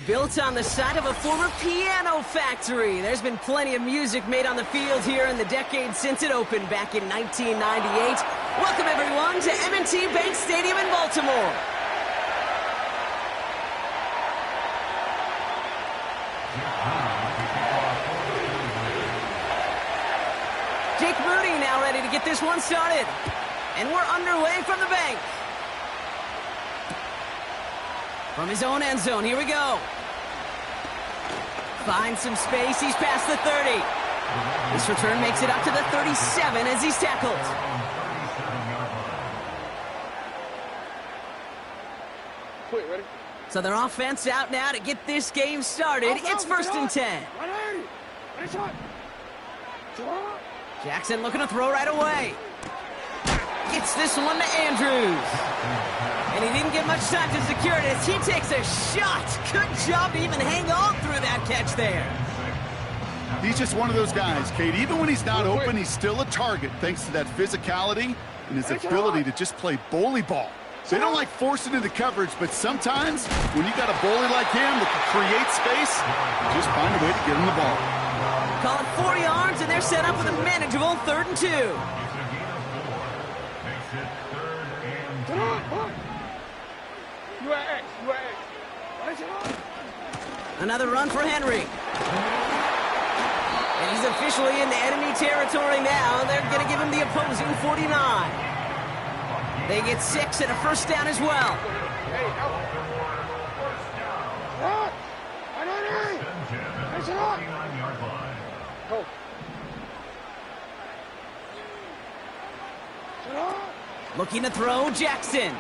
Built on the side of a former piano factory, there's been plenty of music made on the field here in the decade since it opened back in 1998. Welcome, everyone, to M&T Bank Stadium in Baltimore. Jake Moody now ready to get this one started. And we're underway from the bank. From his own end zone, here we go. Finds some space, he's past the 30. This return makes it up to the 37 as he's tackled. Quick, ready? So their offense out now to get this game started. It's 1st and 10. Jackson looking to throw right away. Gets this one to Andrews. And he didn't get much time to secure it as he takes a shot. Good job to even hang on through that catch there. He's just one of those guys, Kate. Even when he's not open, he's still a target thanks to that physicality and his ability to just play bully ball. They don't like forcing into coverage, but sometimes when you got a bully like him that can create space, you just find a way to get him the ball. Call it 4 yards, and they're set up with a manageable 3rd and 2. Another run for Henry. And he's officially in the enemy territory now. They're going to give him the opposing 49. They get 6 and a 1st down as well. Looking to throw, Jackson.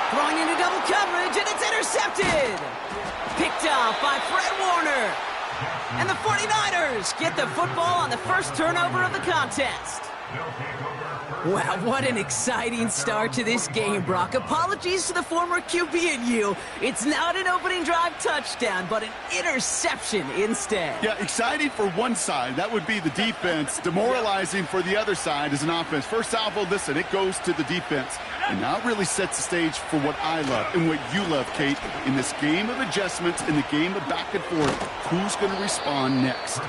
Throwing into double coverage, and it's intercepted. Picked off by Fred Warner. And the 49ers get the football on the first turnover of the contest. Wow, what an exciting start to this game, Brock. Apologies to the former QB and you. It's not an opening drive touchdown, but an interception instead. Yeah, exciting for one side. That would be the defense. Demoralizing for the other side as an offense. First salvo, listen, it goes to the defense. And now it really sets the stage for what I love and what you love, Kate, in this game of adjustments, in the game of back and forth. Who's going to respond next?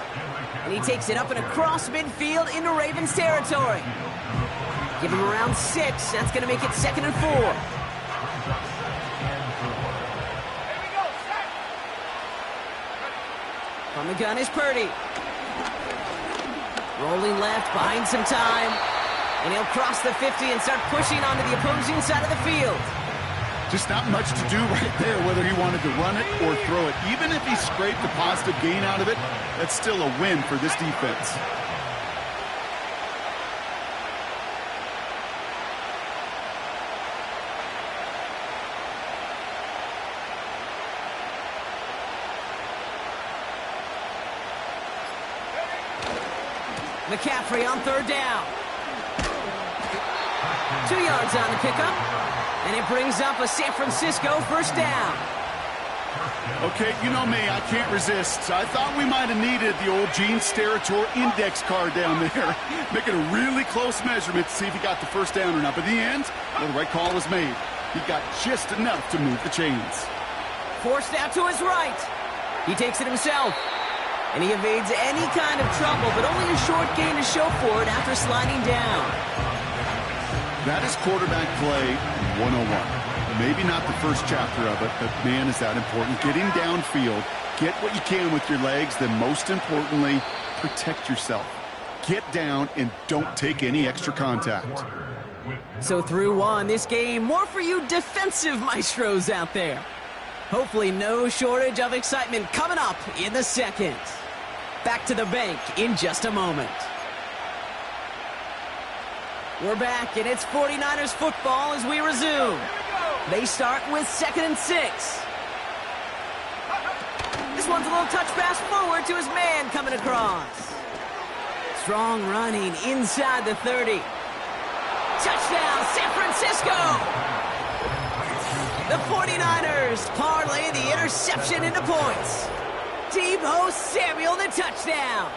And he takes it up and across midfield into Ravens territory. Give him around 6. That's going to make it 2nd and 4. From the gun is Purdy. Rolling left, buying some time. And he'll cross the 50 and start pushing onto the opposing side of the field. Just not much to do right there, whether he wanted to run it or throw it. Even if he scraped a positive gain out of it, that's still a win for this defense. McCaffrey on 3rd down. 2 yards on the pickup. And it brings up a San Francisco 1st down. Okay, you know me, I can't resist. I thought we might have needed the old Gene Steratore index card down there. Making a really close measurement to see if he got the 1st down or not. But in the end, well, the right call was made. He got just enough to move the chains. Forced out to his right. He takes it himself. And he evades any kind of trouble, but only a short gain to show for it after sliding down. That is quarterback play 101. Maybe not the first chapter of it, but man, is that important. Getting downfield, get what you can with your legs, then most importantly, protect yourself. Get down and don't take any extra contact. So through one, this game, more for you defensive maestros out there. Hopefully no shortage of excitement coming up in the 2nd. Back to the bank in just a moment. We're back, and it's 49ers football as we resume. They start with 2nd and 6. This one's a little touch pass forward to his man coming across. Strong running inside the 30. Touchdown, San Francisco! The 49ers parlay the interception into points. Deebo Samuel, the touchdown.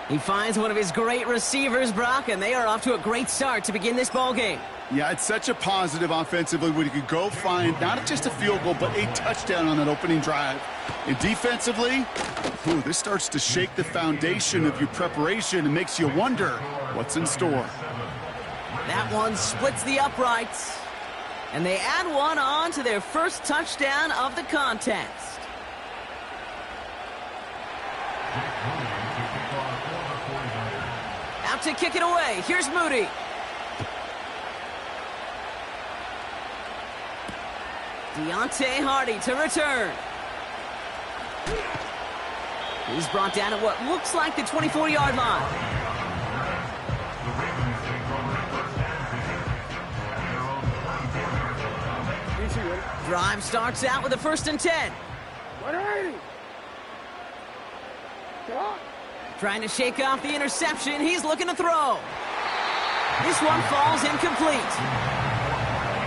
He finds one of his great receivers, Brock, and they are off to a great start to begin this ballgame. Yeah, it's such a positive offensively when you could go find not just a field goal, but a touchdown on that opening drive. And defensively, this starts to shake the foundation of your preparation and makes you wonder what's in store. That one splits the uprights. And they add one on to their first touchdown of the contest. Out to kick it away. Here's Moody. Deontay Hardy to return. He's brought down at what looks like the 24-yard line. Drive starts out with a 1st and 10. Trying to shake off the interception. He's looking to throw. This one falls incomplete.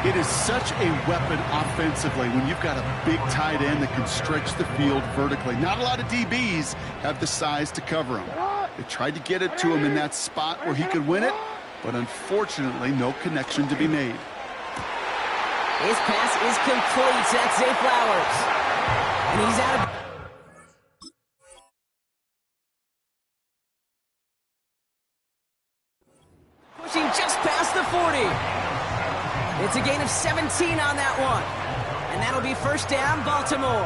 It is such a weapon offensively when you've got a big tight end that can stretch the field vertically. Not a lot of DBs have the size to cover him. They tried to get it to him in that spot where he could win it, but unfortunately no connection to be made. His pass is complete. That's Zay Flowers. And he's out of... pushing just past the 40. It's a gain of 17 on that one. And that'll be 1st down, Baltimore.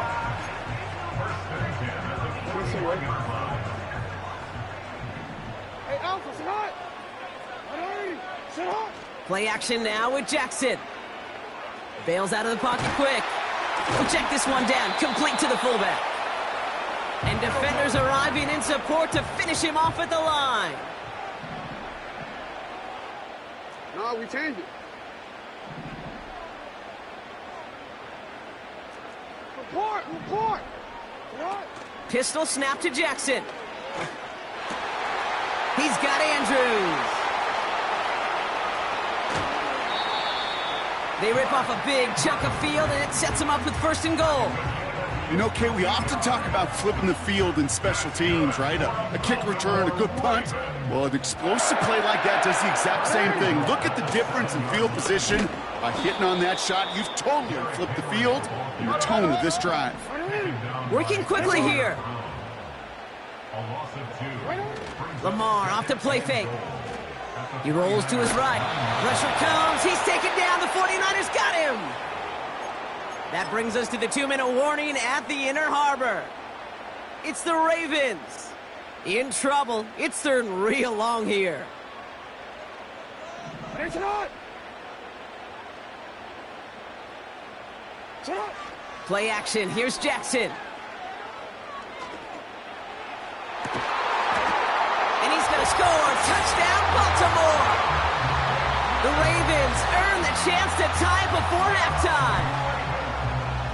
Hey, Alpha, sit hot. Sit hot. Play action now with Jackson. Bails out of the pocket quick. We'll check this one down. Complete to the fullback. And defenders arriving in support to finish him off at the line. No, we changed it. Report. What? Pistol snap to Jackson. He's got Andrews. They rip off a big chunk of field, and it sets them up with 1st and goal. You know, Kay, we often talk about flipping the field in special teams, right? A kick return, a good punt. Well, an explosive play like that does the exact same thing. Look at the difference in field position. By hitting on that shot, you've totally flipped the field and the tone of this drive. Working quickly here. Lamar off to play fake. He rolls to his right. Pressure comes. He's taken down. The 49ers got him. That brings us to the 2-minute warning at the Inner Harbor. It's the Ravens. In trouble. It's turning real long here. Play action. Here's Jackson. And he's going to score. Touchdown, Baltimore. The Ravens earn the chance to tie before halftime.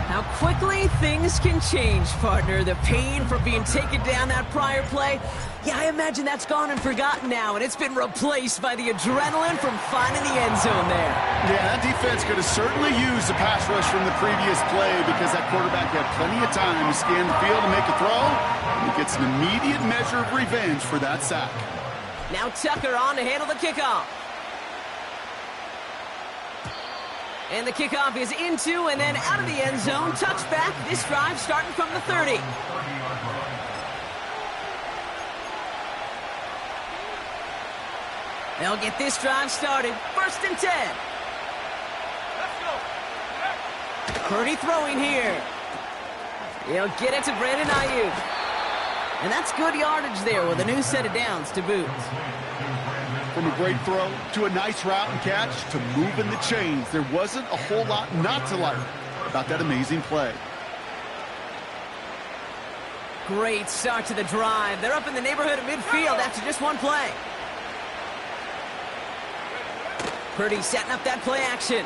How quickly things can change, partner. The pain from being taken down that prior play, yeah, I imagine that's gone and forgotten now, and it's been replaced by the adrenaline from finding the end zone there. Yeah, that defense could have certainly used the pass rush from the previous play because that quarterback had plenty of time to scan the field and make a throw, and he gets an immediate measure of revenge for that sack. Now Tucker on to handle the kickoff. And the kickoff is into and then out of the end zone. Touchback. This drive starting from the 30. They'll get this drive started. 1st and 10. Let's go. Purdy throwing here. He'll get it to Brandon Ayuk. And that's good yardage there with a new set of downs to boot. From a great throw to a nice route and catch to moving the chains, there wasn't a whole lot not to like about that amazing play. Great start to the drive. They're up in the neighborhood of midfield after just one play. Purdy setting up that play action.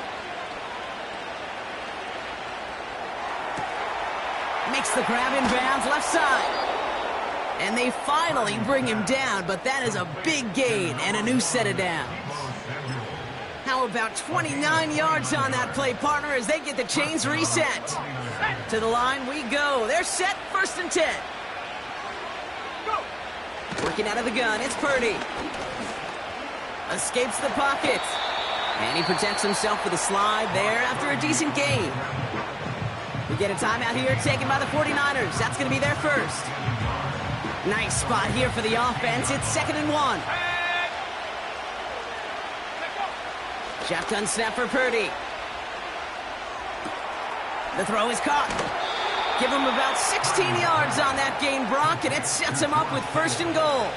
Makes the grab in bounds left side. And they finally bring him down, but that is a big gain and a new set of downs. How about 29 yards on that play, partner, as they get the chains reset. To the line we go. They're set, 1st and 10. Working out of the gun, it's Purdy. Escapes the pocket. And he protects himself with a slide there after a decent gain. We get a timeout here taken by the 49ers. That's going to be their first. Nice spot here for the offense. It's 2nd and 1. Shotgun snap for Purdy. The throw is caught. Give him about 16 yards on that gain, Brock, and it sets him up with 1st and goal.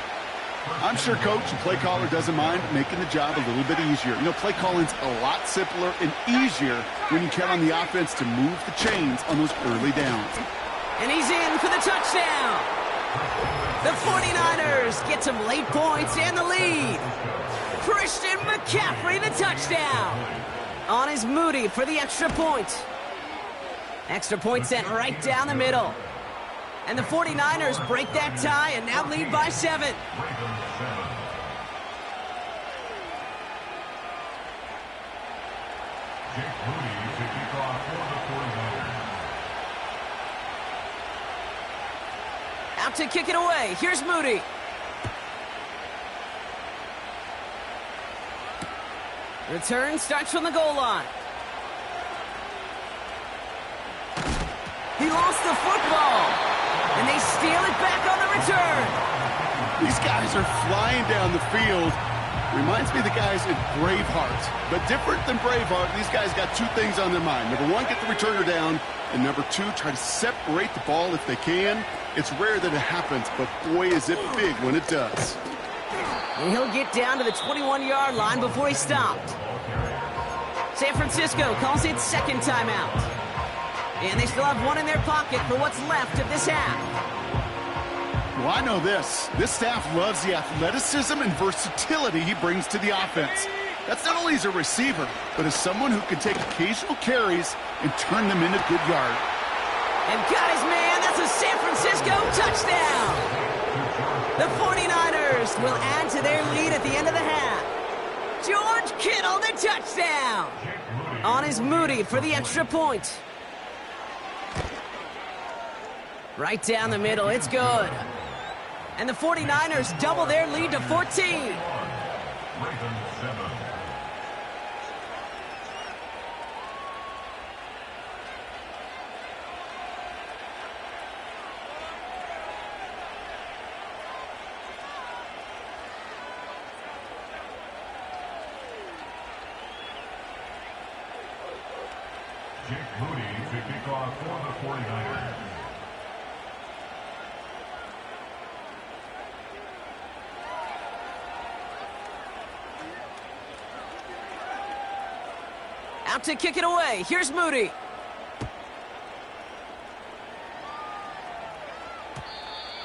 I'm sure coach and play caller doesn't mind making the job a little bit easier. You know, play calling's a lot simpler and easier when you count on the offense to move the chains on those early downs. And he's in for the touchdown. The 49ers get some late points and the lead. Christian McCaffrey, the touchdown. On is Moody for the extra point. Extra point sent right down the middle. And the 49ers break that tie and now lead by 7. Out to kick it away. Here's Moody. Return starts from the goal line. He lost the football. And they steal it back on the return. These guys are flying down the field. Reminds me of the guys in Braveheart. But different than Braveheart, these guys got 2 things on their mind. Number 1, get the returner down. And number 2, try to separate the ball if they can. It's rare that it happens, but boy, is it big when it does. And he'll get down to the 21-yard line before he stopped. San Francisco calls it 2nd timeout. And they still have 1 in their pocket for what's left of this half. Well, I know this. This staff loves the athleticism and versatility he brings to the offense. That's not only as a receiver, but as someone who can take occasional carries and turn them into good yard. And got his man. That's a San Francisco touchdown. The 49ers will add to their lead at the end of the half. George Kittle, the touchdown. On is Moody for the extra point. Right down the middle, it's good. And the 49ers double their lead to 14. Jake Moody to kick off for the 49ers. Out to kick it away. Here's Moody.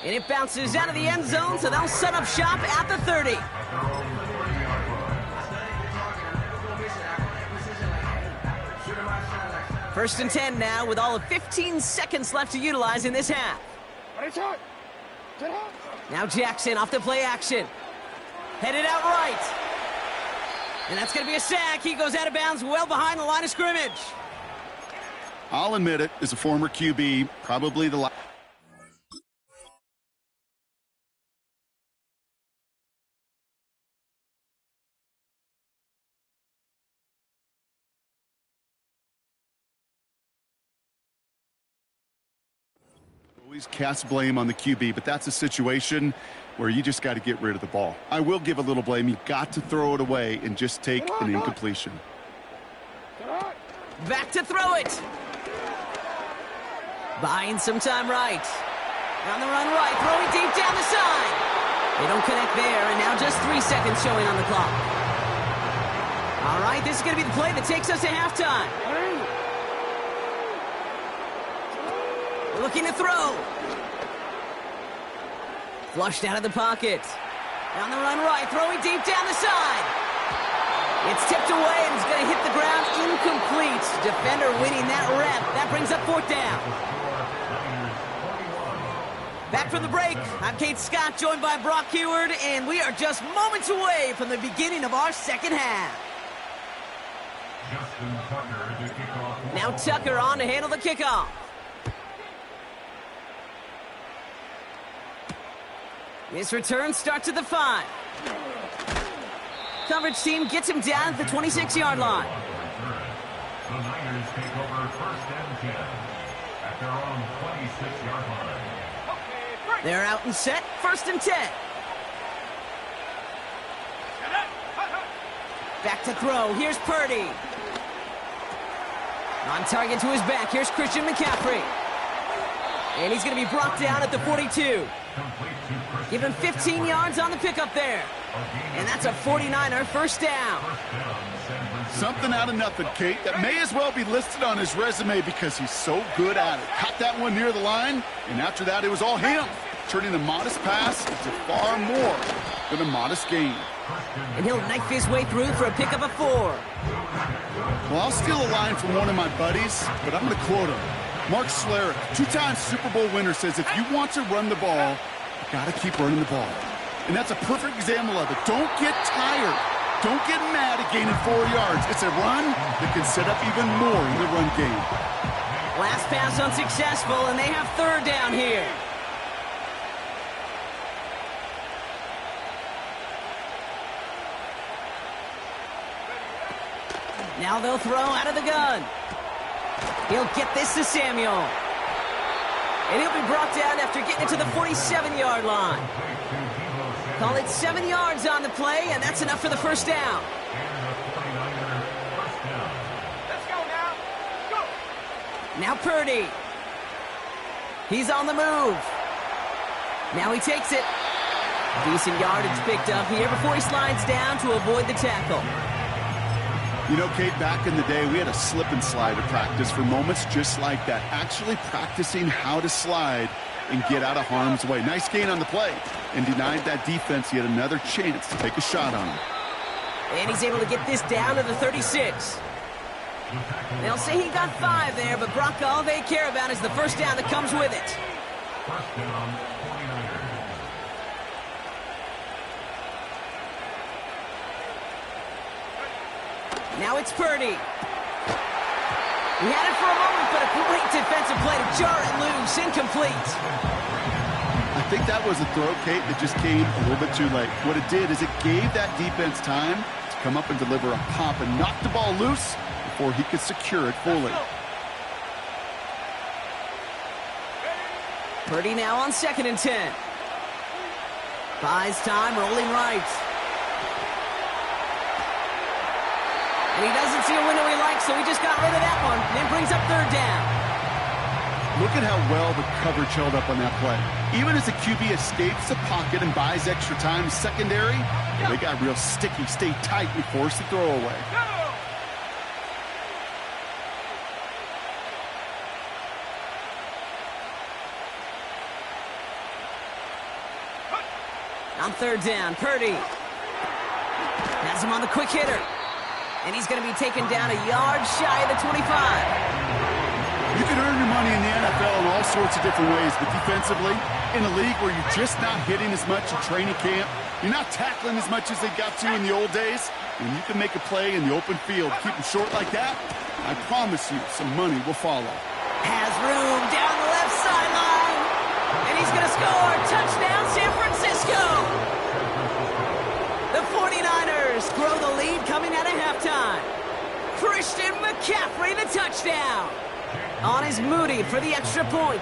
And it bounces out of the end zone, so they'll set up shop at the 30. First and 10 now with all of 15 seconds left to utilize in this half. Now Jackson off the play action. Headed out right. And that's going to be a sack. He goes out of bounds well behind the line of scrimmage. I'll admit it, as a former QB, probably the last. Always cast blame on the QB, but that's a situation where you just got to get rid of the ball. I will give a little blame. You got to throw it away and just take an incompletion. Back to throw it. Buying some time right. On the run right, throwing deep down the side. They don't connect there, and now just 3 seconds showing on the clock. All right, this is going to be the play that takes us to halftime. Looking to throw. Flushed out of the pocket. On the run right, throwing deep down the side. It's tipped away and it's going to hit the ground incomplete. Defender winning that rep. That brings up 4th down. Back from the break, I'm Kate Scott, joined by Brock Heward, and we are just moments away from the beginning of our second half. Now Tucker on to handle the kickoff. This return starts at the 5. Coverage team gets him down at the 26-yard line. The Niners take over 1st and 10 at their own 26-yard line. They're out and set, 1st and 10. Back to throw, here's Purdy. On target to his back, here's Christian McCaffrey. And he's going to be brought down at the 42. Give him 15 yards on the pickup there. And that's a 49er first down. Something out of nothing, Kate, that may as well be listed on his resume because he's so good at it. Caught that one near the line, and after that it was all him, turning a modest pass into far more than a modest gain. And he'll knife his way through for a pickup of 4. Well, I'll steal a line from one of my buddies, but I'm going to quote him. Mark Schlereth, 2-time Super Bowl winner, says if you want to run the ball, you got to keep running the ball. And that's a perfect example of it. Don't get tired. Don't get mad at gaining 4 yards. It's a run that can set up even more in the run game. Last pass unsuccessful, and they have 3rd down here. Now they'll throw out of the gun. He'll get this to Samuel. And he'll be brought down after getting it to the 47-yard line. Call it 7 yards on the play, and that's enough for the first down. Let's go now. Go. Now Purdy. He's on the move. Now he takes it. Decent yardage picked up here before he slides down to avoid the tackle. You know, Kate, back in the day, we had a slip and slide at practice for moments just like that. Actually practicing how to slide and get out of harm's way. Nice gain on the play, and denied that defense yet another chance to take a shot on him. And he's able to get this down to the 36. They'll say he got 5 there, but Brock, all they care about is the first down that comes with it. First down, 49ers. Now it's Purdy. He had it for a moment, but a great defensive play to jar it loose. Incomplete. I think that was a throw, Kate, that just came a little bit too late. What it did is it gave that defense time to come up and deliver a pop and knock the ball loose before he could secure it fully. Purdy now on 2nd and 10. Buys time, rolling right. And he doesn't see a window he likes, so he just got rid of that one. And brings up 3rd down. Look at how well the coverage held up on that play. Even as the QB escapes the pocket and buys extra time secondary, they got real sticky, stay tight, and force the throw away. On 3rd down, Purdy has him on the quick hitter. And he's going to be taken down a yard shy of the 25. You can earn your money in the NFL in all sorts of different ways, but defensively, in a league where you're just not hitting as much in training camp, you're not tackling as much as they got to in the old days, when you can make a play in the open field, keep them short like that, I promise you some money will follow. Has room down the left sideline. And he's going to score. Touchdown, San Francisco. The 49ers grow the lead coming out of halftime. Christian McCaffrey, the touchdown. On his Moody for the extra point.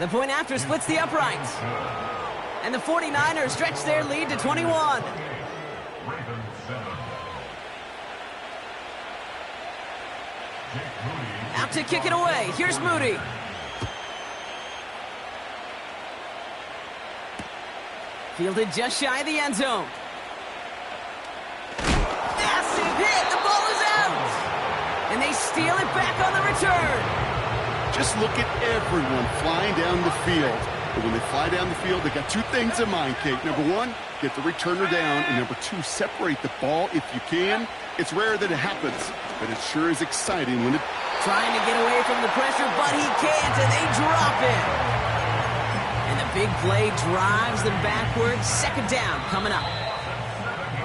The point after splits the uprights. And the 49ers stretch their lead to 21. Out to kick it away. Here's Moody. Fielded just shy of the end zone. Massive hit. The ball is out. And they steal it back on the return. Just look at everyone flying down the field. But when they fly down the field, they got 2 things in mind, Kate. Number 1, get the returner down. And number 2, separate the ball if you can. It's rare that it happens, but it sure is exciting when it... Trying to get away from the pressure, but he can't, and they drop it. And the big play drives them backwards. 2nd down coming up.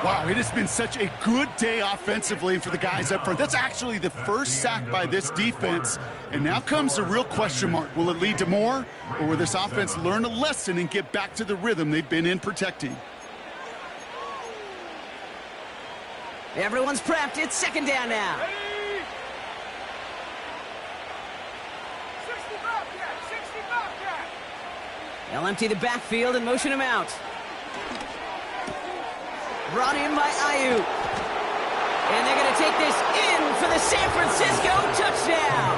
Wow, it has been such a good day offensively for the guys up front. That's actually the first sack by this defense. And now comes the real question mark. Will it lead to more? Or will this offense learn a lesson and get back to the rhythm they've been in protecting? Everyone's prepped. It's second down now. Ready? 65 cat, 65 cat. They'll empty the backfield and motion him out. Brought in by Ayuk. And they're going to take this in for the San Francisco touchdown.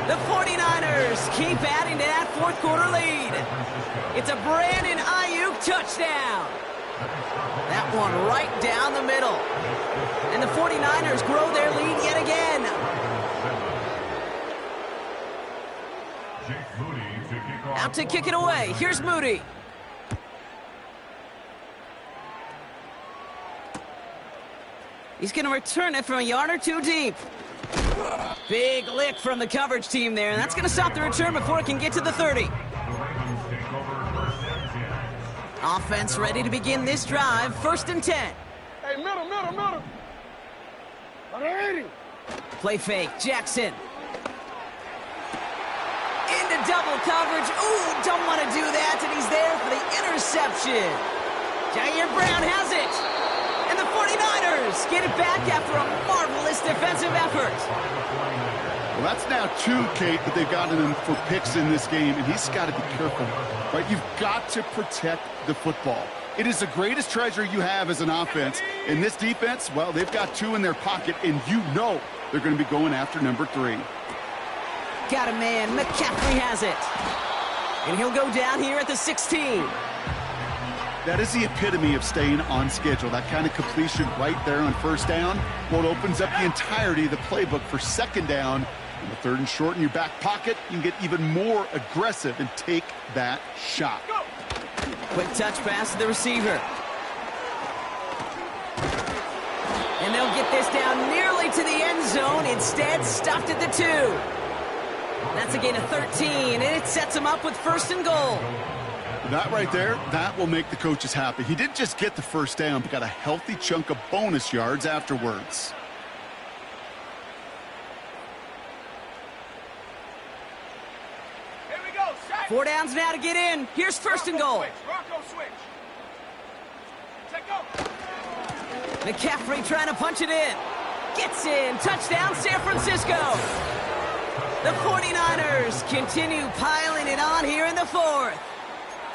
The 49ers keep adding to that fourth quarter lead. It's a Brandon Ayuk touchdown. That one right down the middle. And the 49ers grow their lead yet again. Out to kick it away. Here's Moody. He's going to return it from a yard or two deep. Big lick from the coverage team there, and that's going to stop the return before it can get to the 30. Offense ready to begin this drive. 1st and 10. Hey, middle. 180. Play fake. Jackson. Into double coverage. Ooh, don't want to do that, and he's there for the interception. Jair Brown has it. And the 49ers get it back after a marvelous defensive effort. Well, that's now 2, Kate, that they've gotten him for picks in this game, and he's got to be careful. Right? You've got to protect the football. It is the greatest treasure you have as an offense. In this defense, well, they've got 2 in their pocket, and you know they're going to be going after number 3. Got a man. McCaffrey has it. And he'll go down here at the 16. That is the epitome of staying on schedule. That kind of completion right there on 1st down. Well, it opens up the entirety of the playbook for 2nd down. In the 3rd and short in your back pocket, you can get even more aggressive and take that shot. Quick touch pass to the receiver. And they'll get this down nearly to the end zone. Instead, stopped at the 2. That's a gain of 13, and it sets them up with 1st and goal. That right there, that will make the coaches happy. He didn't just get the 1st down, but got a healthy chunk of bonus yards afterwards. Here we go. 4 downs now to get in. Here's 1st and goal. Rocco switch. Take go. McCaffrey trying to punch it in. Gets in. Touchdown, San Francisco. The 49ers continue piling it on here in the 4th.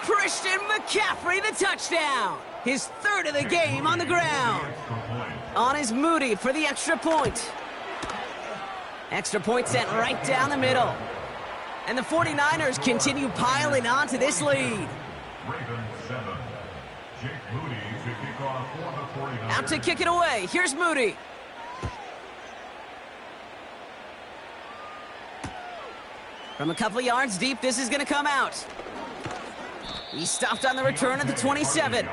Christian McCaffrey, the touchdown. His 3rd of the game on the ground. On is Moody for the extra point. Extra point sent right down the middle. And the 49ers continue piling on to this lead. Out to kick it away. Here's Moody. From a couple of yards deep, this is going to come out. He stopped on the return at the 27.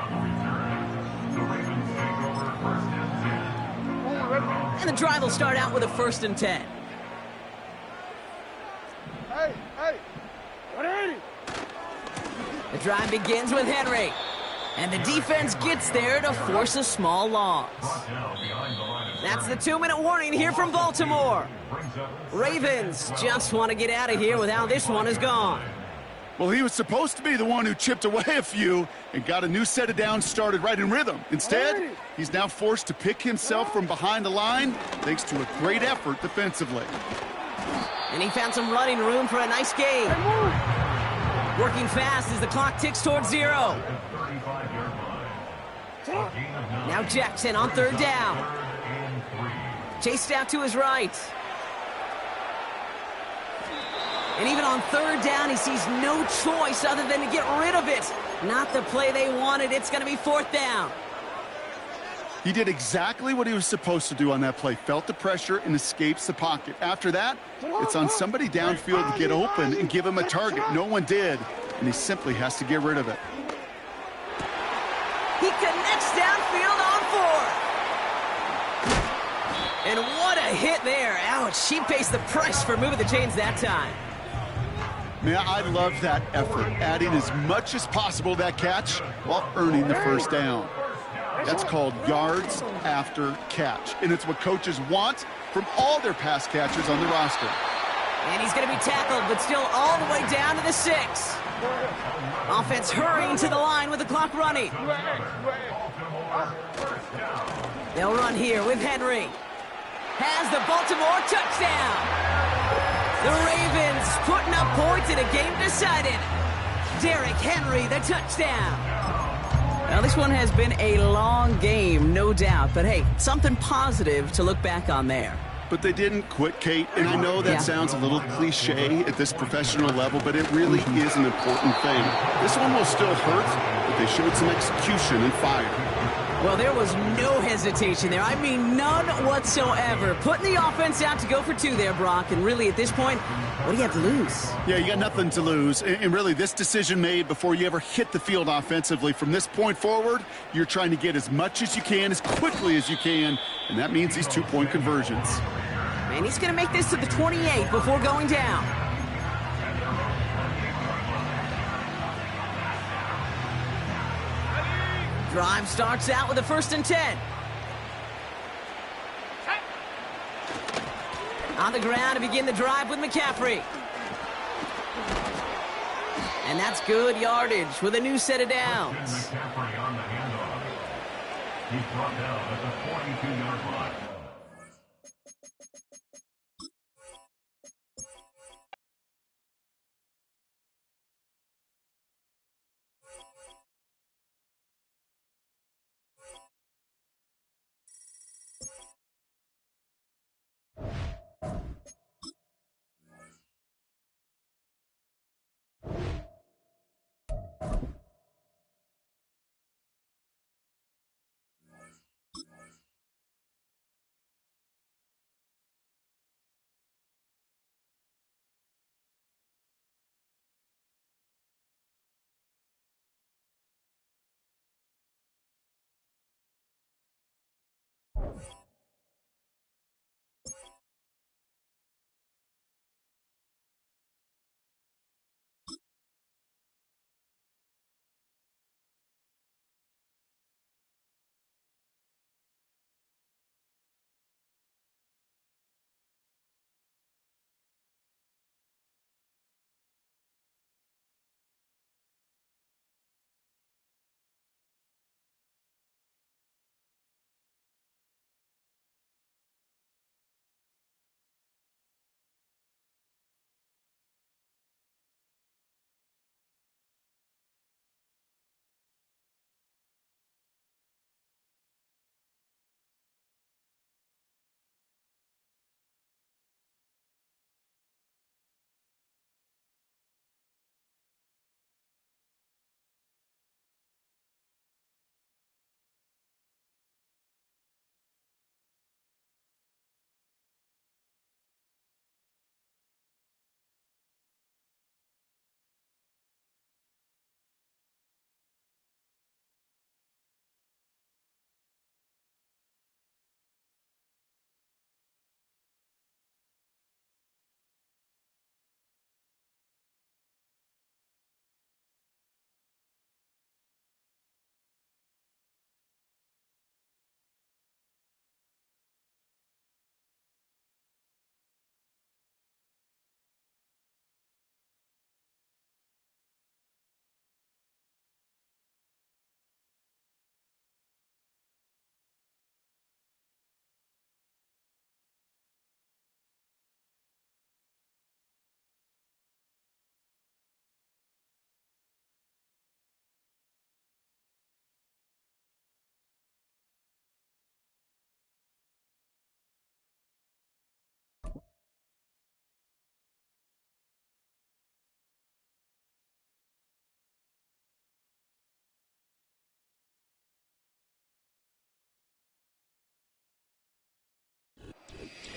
And the drive will start out with a 1st and 10. Hey, 180. The drive begins with Henry. And the defense gets there to force a small loss. That's the 2-minute warning here from Baltimore. Ravens just want to get out of here with how this one is gone. Well, he was supposed to be the one who chipped away a few and got a new set of downs started right in rhythm. Instead, he's now forced to pick himself from behind the line thanks to a great effort defensively. And he found some running room for a nice gain. Working fast as the clock ticks towards 0. Now Jackson on 3rd down. Chased out to his right. And even on 3rd down, he sees no choice other than to get rid of it. Not the play they wanted. It's going to be 4th down. He did exactly what he was supposed to do on that play. Felt the pressure and escapes the pocket. After that, it's on somebody downfield to get open and give him a target. No one did, and he simply has to get rid of it. He connects downfield on 4. And what a hit there. Ouch, she pays the price for moving the chains that time. Man, I love that effort, adding as much as possible to that catch while earning the 1st down. That's called yards after catch. And it's what coaches want from all their pass catchers on the roster. And he's going to be tackled, but still all the way down to the 6. Offense hurrying to the line with the clock running. They'll run here with Henry. Has the Baltimore touchdown. The Ravens putting up points in a game decided. Derrick Henry, the touchdown. Now, this one has been a long game, no doubt. But, hey, something positive to look back on there. But they didn't quit, Kate, and I know that sounds a little cliche at this professional level, but it really is an important thing. This one will still hurt, but they showed some execution and fire. Well, there was no hesitation there. I mean, none whatsoever. Putting the offense out to go for 2 there, Brock. And really, at this point, what do you have to lose? Yeah, you got nothing to lose. And really, this decision made before you ever hit the field offensively. From this point forward, you're trying to get as much as you can, as quickly as you can. And that means these 2-point conversions. And he's going to make this to the 28 before going down. Drive starts out with a 1st and 10. On the ground to begin the drive with McCaffrey. And that's good yardage with a new set of downs. McCaffrey on the handoff. He's brought down at the 42-yard line.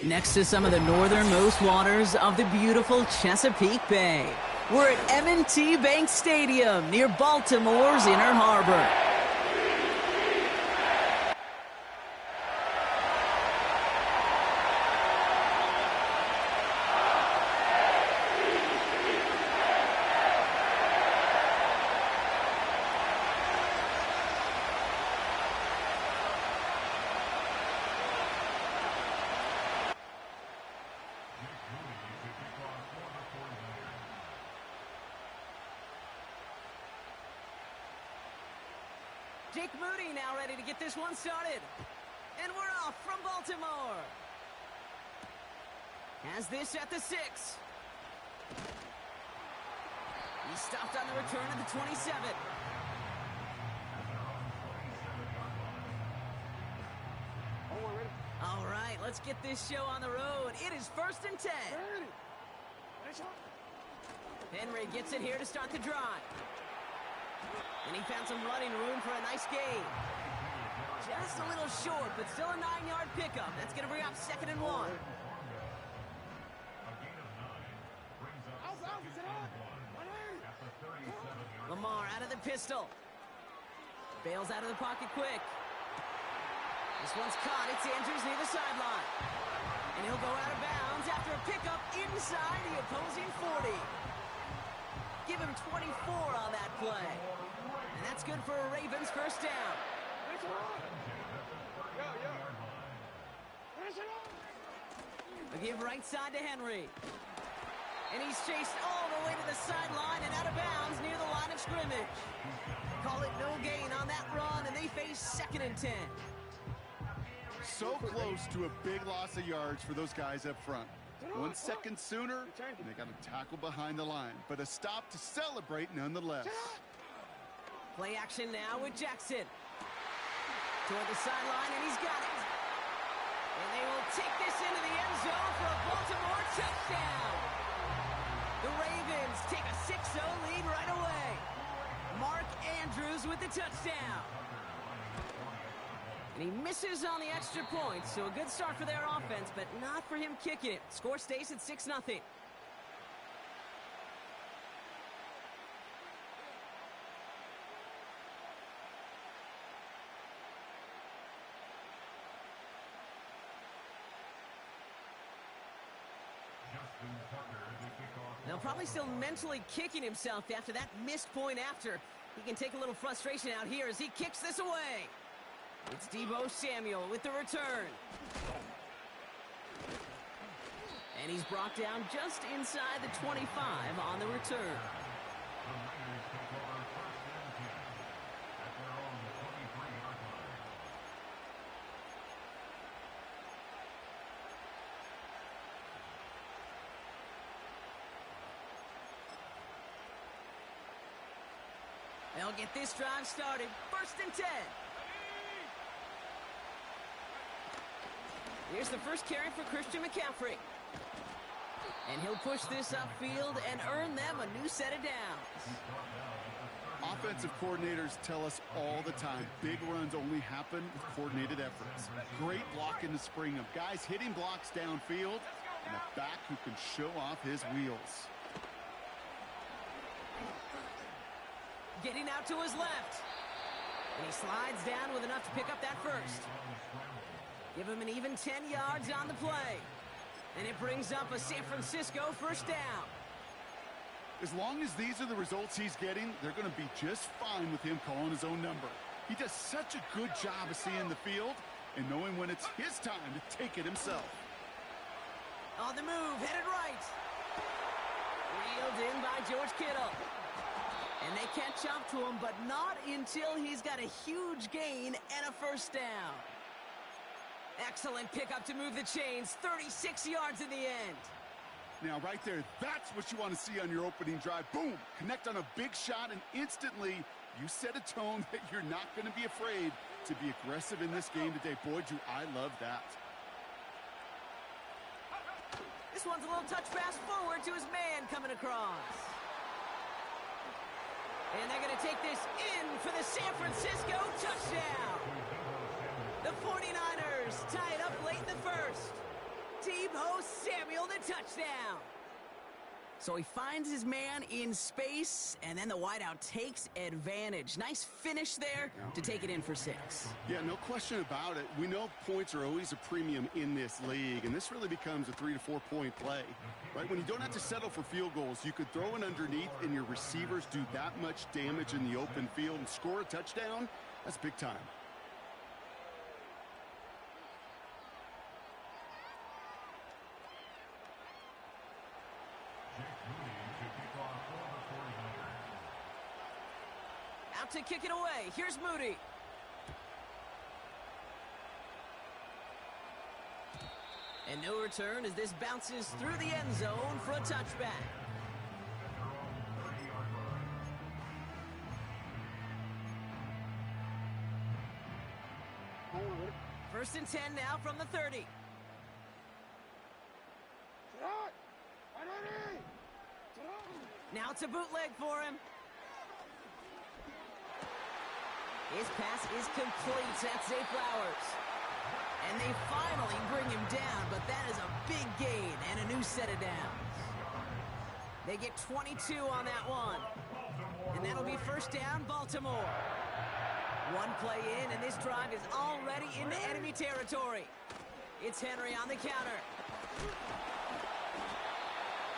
Next to some of the northernmost waters of the beautiful Chesapeake Bay, we're at M&T Bank Stadium near Baltimore's Inner Harbor. Jake Moody now ready to get this one started. And we're off from Baltimore. Has this at the 6. He's stopped on the return at the 27. All right, let's get this show on the road. It is 1st and 10. Henry gets it here to start the drive. And he found some running room for a nice gain. Just a little short, but still a 9-yard pickup. That's going to bring up 2nd and 1. Lamar out of the pistol. Bails out of the pocket quick. This one's caught. It's Andrews near the sideline. And he'll go out of bounds after a pickup inside the opposing 40. Give him 24 on that play. And that's good for a Ravens first down. A give right side to Henry. And he's chased all the way to the sideline and out of bounds near the line of scrimmage. Call it no gain on that run, and they face 2nd and 10. So close to a big loss of yards for those guys up front. 1 second sooner, and they got a tackle behind the line, but a stop to celebrate nonetheless. Play action now with Jackson. Toward the sideline, and he's got it. And they will take this into the end zone for a Baltimore touchdown. The Ravens take a 6-0 lead right away. Mark Andrews with the touchdown. And he misses on the extra point, so a good start for their offense, but not for him kicking it. Score stays at 6-0. Now probably still mentally kicking himself after that missed point after. He can take a little frustration out here as he kicks this away. It's Deebo Samuel with the return. And he's brought down just inside the 25 on the return. They'll get this drive started. 1st and 10. Here's the first carry for Christian McCaffrey. And he'll push this upfield and earn them a new set of downs. Offensive coordinators tell us all the time, big runs only happen with coordinated efforts. Great block in the spring of guys hitting blocks downfield and a back who can show off his wheels. Getting out to his left. And he slides down with enough to pick up that first. Give him an even 10 yards on the play. And it brings up a San Francisco first down. As long as these are the results he's getting, they're going to be just fine with him calling his own number. He does such a good job of seeing the field and knowing when it's his time to take it himself. On the move, headed right. Reeled in by George Kittle. And they catch up to him, but not until he's got a huge gain and a first down. Excellent pickup to move the chains. 36 yards in the end. Now, right there, that's what you want to see on your opening drive. Boom! Connect on a big shot, and instantly you set a tone that you're not going to be afraid to be aggressive in this game today. Boy, do I love that. This one's a little touch pass forward to his man coming across. And they're going to take this in for the San Francisco touchdown. The 49ers tie it up late in the first. Deebo Samuel, the touchdown. So he finds his man in space, and then the wideout takes advantage. Nice finish there to take it in for 6. Yeah, no question about it. We know points are always a premium in this league, and this really becomes a 3 to 4 point play. Right? When you don't have to settle for field goals, you could throw it underneath, and your receivers do that much damage in the open field and score a touchdown. That's big time. Out to kick it away. Here's Moody. And no return as this bounces through the end zone for a touchback. First and 10 now from the 30. Now it's a bootleg for him. His pass is complete. That's Zay Flowers. And they finally bring him down, but that is a big gain and a new set of downs. They get 22 on that one. And that'll be first down, Baltimore. One play in, and this drive is already into enemy territory. It's Henry on the counter.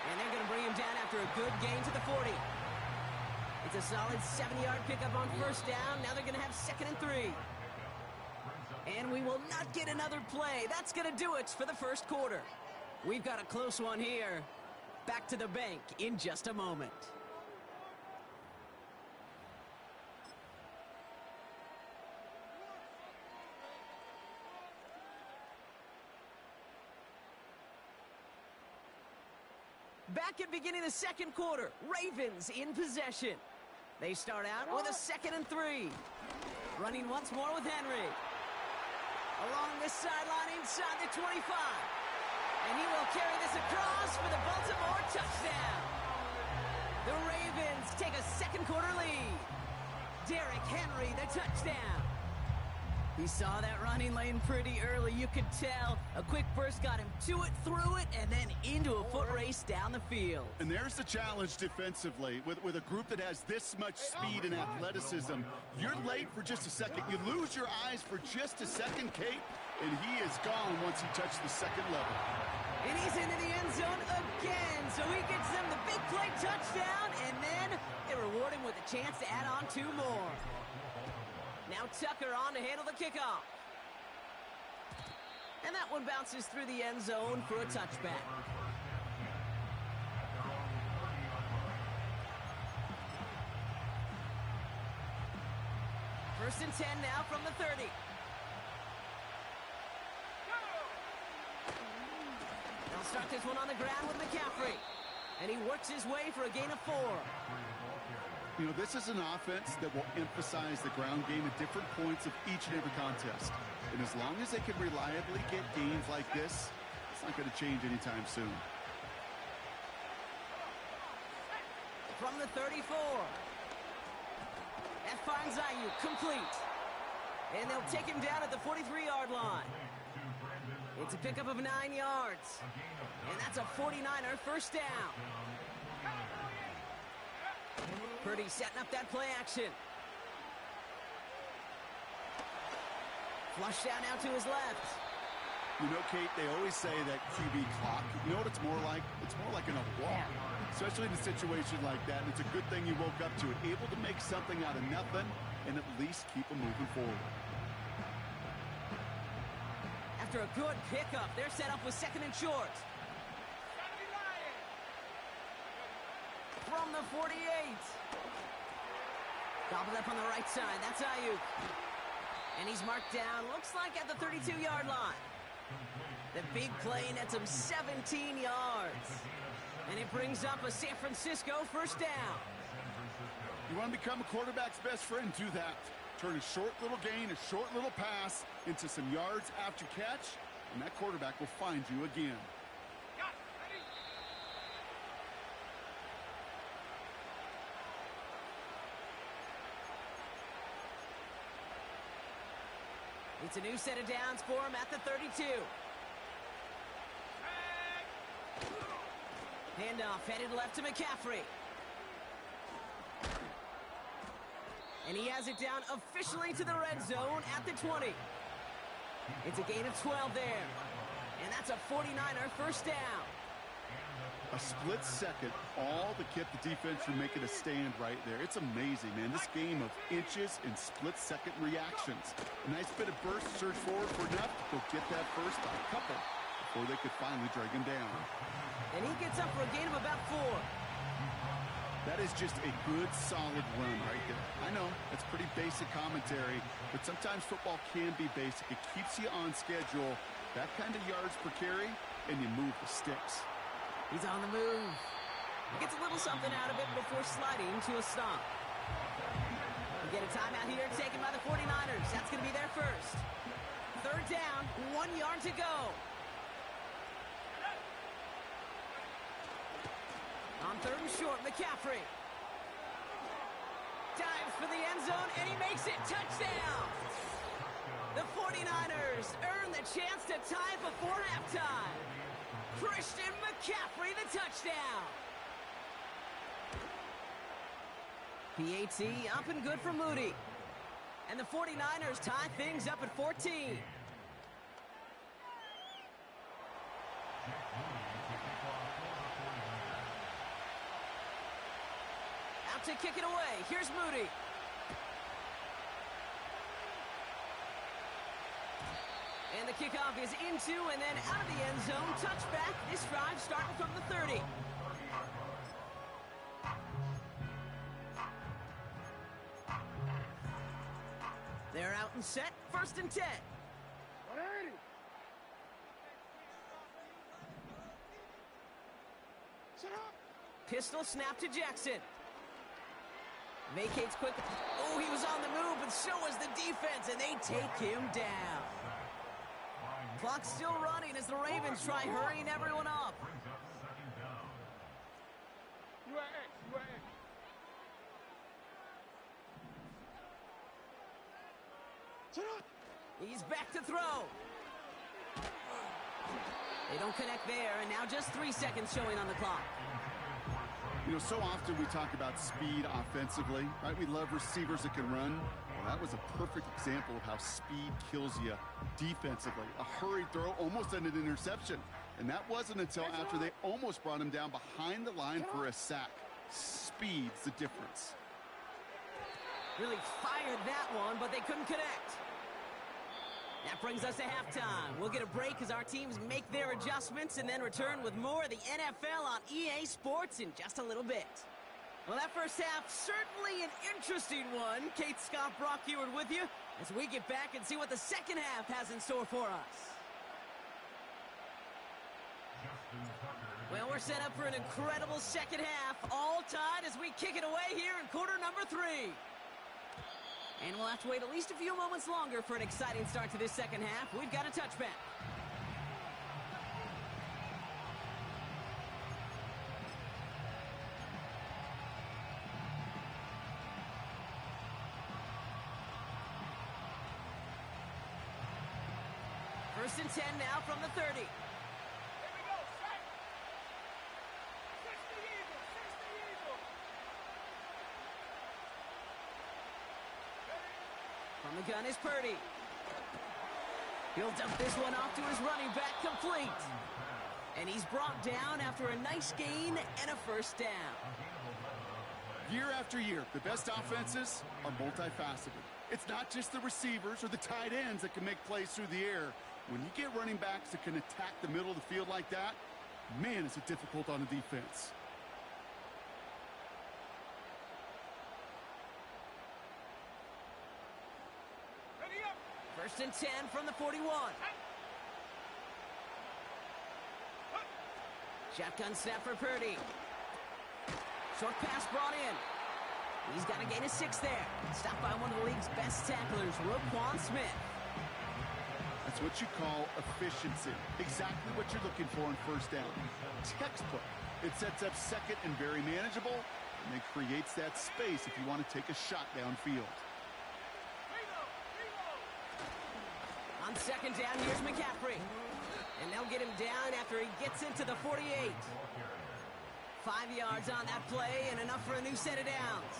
And they're going to bring him down after a good gain to the 40. It's a solid 7-yard pickup on first down. Now they're going to have 2nd and 3. And we will not get another play. That's going to do it for the first quarter. We've got a close one here. Back to the bank in just a moment. Back at beginning of the second quarter, Ravens in possession. They start out with a 2nd and 3. Running once more with Henry. Along the sideline inside the 25. And he will carry this across for the Baltimore touchdown. The Ravens take a second quarter lead. Derrick Henry, the touchdown. He saw that running lane pretty early, you could tell. A quick burst got him to it, through it, and then into a foot race down the field. And there's the challenge defensively. With a group that has this much speed and athleticism, you're late for just a second. You lose your eyes for just a second, Kate, and he is gone once he touched the second level. And he's into the end zone again, so he gets them the big play touchdown, and then they reward him with a chance to add on 2 more. Now Tucker on to handle the kickoff. And that one bounces through the end zone for a touchback. First and 10 now from the 30. They'll start this one on the ground with McCaffrey. And he works his way for a gain of 4. You know, this is an offense that will emphasize the ground game at different points of each and every contest. And as long as they can reliably get gains like this, it's not going to change anytime soon. From the 34. That finds Ayuk complete. And they'll take him down at the 43-yard line. It's a pickup of 9 yards. And that's a 49er first down. Purdy setting up that play action. Flush down now to his left. You know, Kate, they always say that QB clock. You know what it's more like? It's more like an alarm, especially in a situation like that. And it's a good thing you woke up to it, able to make something out of nothing and at least keep them moving forward. After a good pickup, they're set up with 2nd and short. From the 48. Gobbled up on the right side. That's Ayuk. And he's marked down, looks like at the 32-yard line. The big play nets him 17 yards. And it brings up a San Francisco first down. You want to become a quarterback's best friend? Do that. Turn a short little gain, a short little pass into some yards after catch, and that quarterback will find you again. It's a new set of downs for him at the 32. Handoff headed left to McCaffrey. And he has it down officially to the red zone at the 20. It's a gain of 12 there. And that's a 49er first down. A split second, all to keep the defense from making a stand right there. It's amazing, man. This game of inches and split-second reactions. A nice bit of burst, surge forward for enough to go get that first by a couple before they could finally drag him down. And he gets up for a gain of about 4. That is just a good, solid run right there. I know, it's pretty basic commentary, but sometimes football can be basic. It keeps you on schedule, That kind of yards per carry, and you move the sticks. He's on the move. He gets a little something out of it before sliding to a stop. We get a timeout here taken by the 49ers. That's going to be their first. Third down, 1 yard to go. On third and short, McCaffrey. Dives for the end zone, and he makes it. Touchdown! The 49ers earn the chance to tie before halftime. Christian McCaffrey, the touchdown. PAT up and good for Moody. And the 49ers tie things up at 14. Out to kick it away. Here's Moody. And the kickoff is into and then out of the end zone. Touchback. This drive starting from the 30. They're out and set. First and 10. 180. Sit up. Pistol snap to Jackson. Vacates quick. Oh, he was on the move, but so was the defense, and they take him down. Clock's still running as the Ravens try hurrying everyone up. You are X. You are X. Sit up. He's back to throw. They don't connect there, and now just 3 seconds showing on the clock. You know, so often we talk about speed offensively, right? We love receivers that can run. Well, that was a perfect example of how speed kills you defensively. A hurried throw almost ended an interception. And that wasn't until after they almost brought him down behind the line for a sack. Speed's the difference. Really fired that one, but they couldn't connect. That brings us to halftime. We'll get a break as our teams make their adjustments and then return with more of the NFL on EA Sports in just a little bit. Well, that first half, certainly an interesting one. Kate Scott, Brock Eward with you as we get back and see what the second half has in store for us. Well, we're set up for an incredible second half, all tied as we kick it away here in quarter number 3. And we'll have to wait at least a few moments longer for an exciting start to this second half. We've got a touchback. First and 10 now from the 30. Here we go. Strike. 60 Eagles. 60 Eagles. From the gun is Purdy. He'll dump this one off to his running back, complete. And he's brought down after a nice gain and a first down. Year after year, the best offenses are multifaceted. It's not just the receivers or the tight ends that can make plays through the air. When you get running backs that can attack the middle of the field like that, man, is it difficult on the defense. Ready up. First and 10 from the 41. Shotgun snap for Purdy. Short pass brought in. He's got to gain a 6 there. Stopped by one of the league's best tacklers, Roquan Smith. That's what you call efficiency. Exactly what you're looking for in first down. Textbook. It sets up second and very manageable, and it creates that space if you want to take a shot downfield. On second down, here's McCaffrey. And they'll get him down after he gets into the 48. 5 yards on that play and enough for a new set of downs.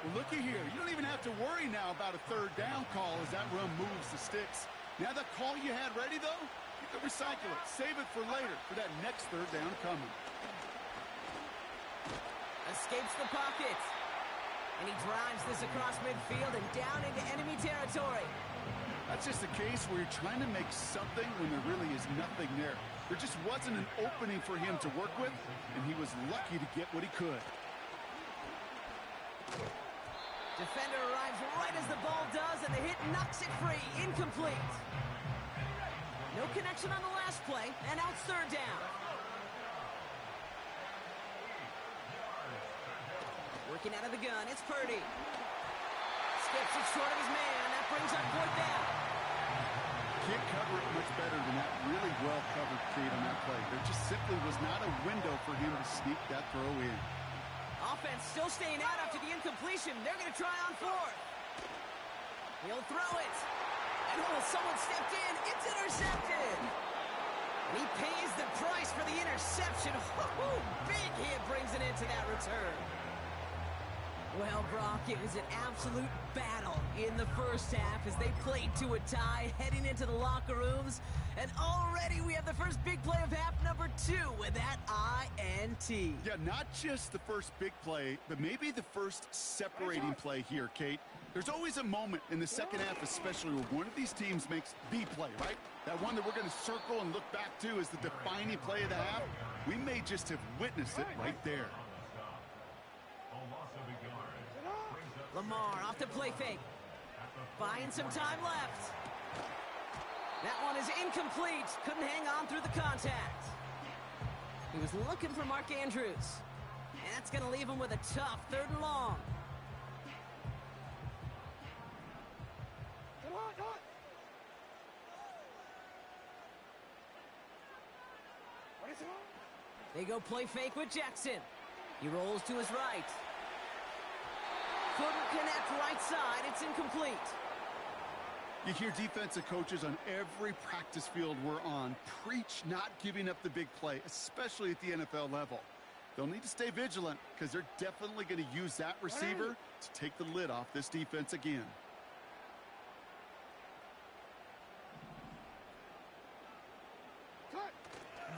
Well, looky here. You don't even have to worry now about a third down call as that run moves the sticks. Now that call you had ready, though, you can recycle it. Save it for later for that next third down coming. Escapes the pocket. And he drives this across midfield and down into enemy territory. That's just a case where you're trying to make something when there really is nothing there. There just wasn't an opening for him to work with, and he was lucky to get what he could. Defender arrives right as the ball does, and the hit knocks it free. Incomplete. No No connection on the last play, and now it's third down. Working out of the gun, it's Purdy. Skips it short of his man. That brings up fourth down. Can't cover it much better than that. Really well covered, Kate, on that play. There just simply was not a window for him to sneak that throw in. Offense still staying out after the incompletion. They're going to try on fourth. He'll throw it. And someone stepped in. It's intercepted. And he pays the price for the interception. Big hit brings it into that return. Well, Brock, it was an absolute battle in the first half as they played to a tie, heading into the locker rooms. And already we have the first big play of half number 2 with that INT. Yeah, not just the first big play, but maybe the first separating play here, Kate. There's always a moment in the second half, especially where one of these teams makes the play, right? That one that we're going to circle and look back to as the defining play of the half. We may just have witnessed it right there. Lamar off the play fake. Buying some time left. That one is incomplete. Couldn't hang on through the contact. He was looking for Mark Andrews. And that's going to leave him with a tough 3rd and long. Come on, come on. What is it? They go play fake with Jackson. He rolls to his right. Couldn't connect right side. It's incomplete. You hear defensive coaches on every practice field we're on preach not giving up the big play, especially at the NFL level. They'll need to stay vigilant because they're definitely going to use that receiver to take the lid off this defense again.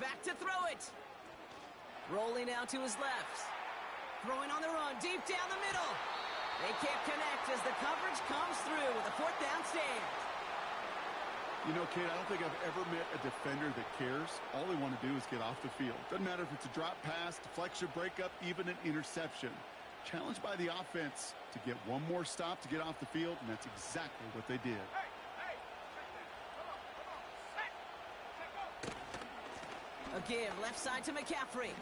Back to throw it. Rolling out to his left. Throwing on the run, deep down the middle. They can't connect as the coverage comes through with a 4th down stand. You know, Kate, I don't think I've ever met a defender that cares. All they want to do is get off the field. Doesn't matter if it's a drop pass, deflection, breakup, even an interception. Challenged by the offense to get one more stop to get off the field, and that's exactly what they did. Hey, hey, come on, set. A give left side to McCaffrey.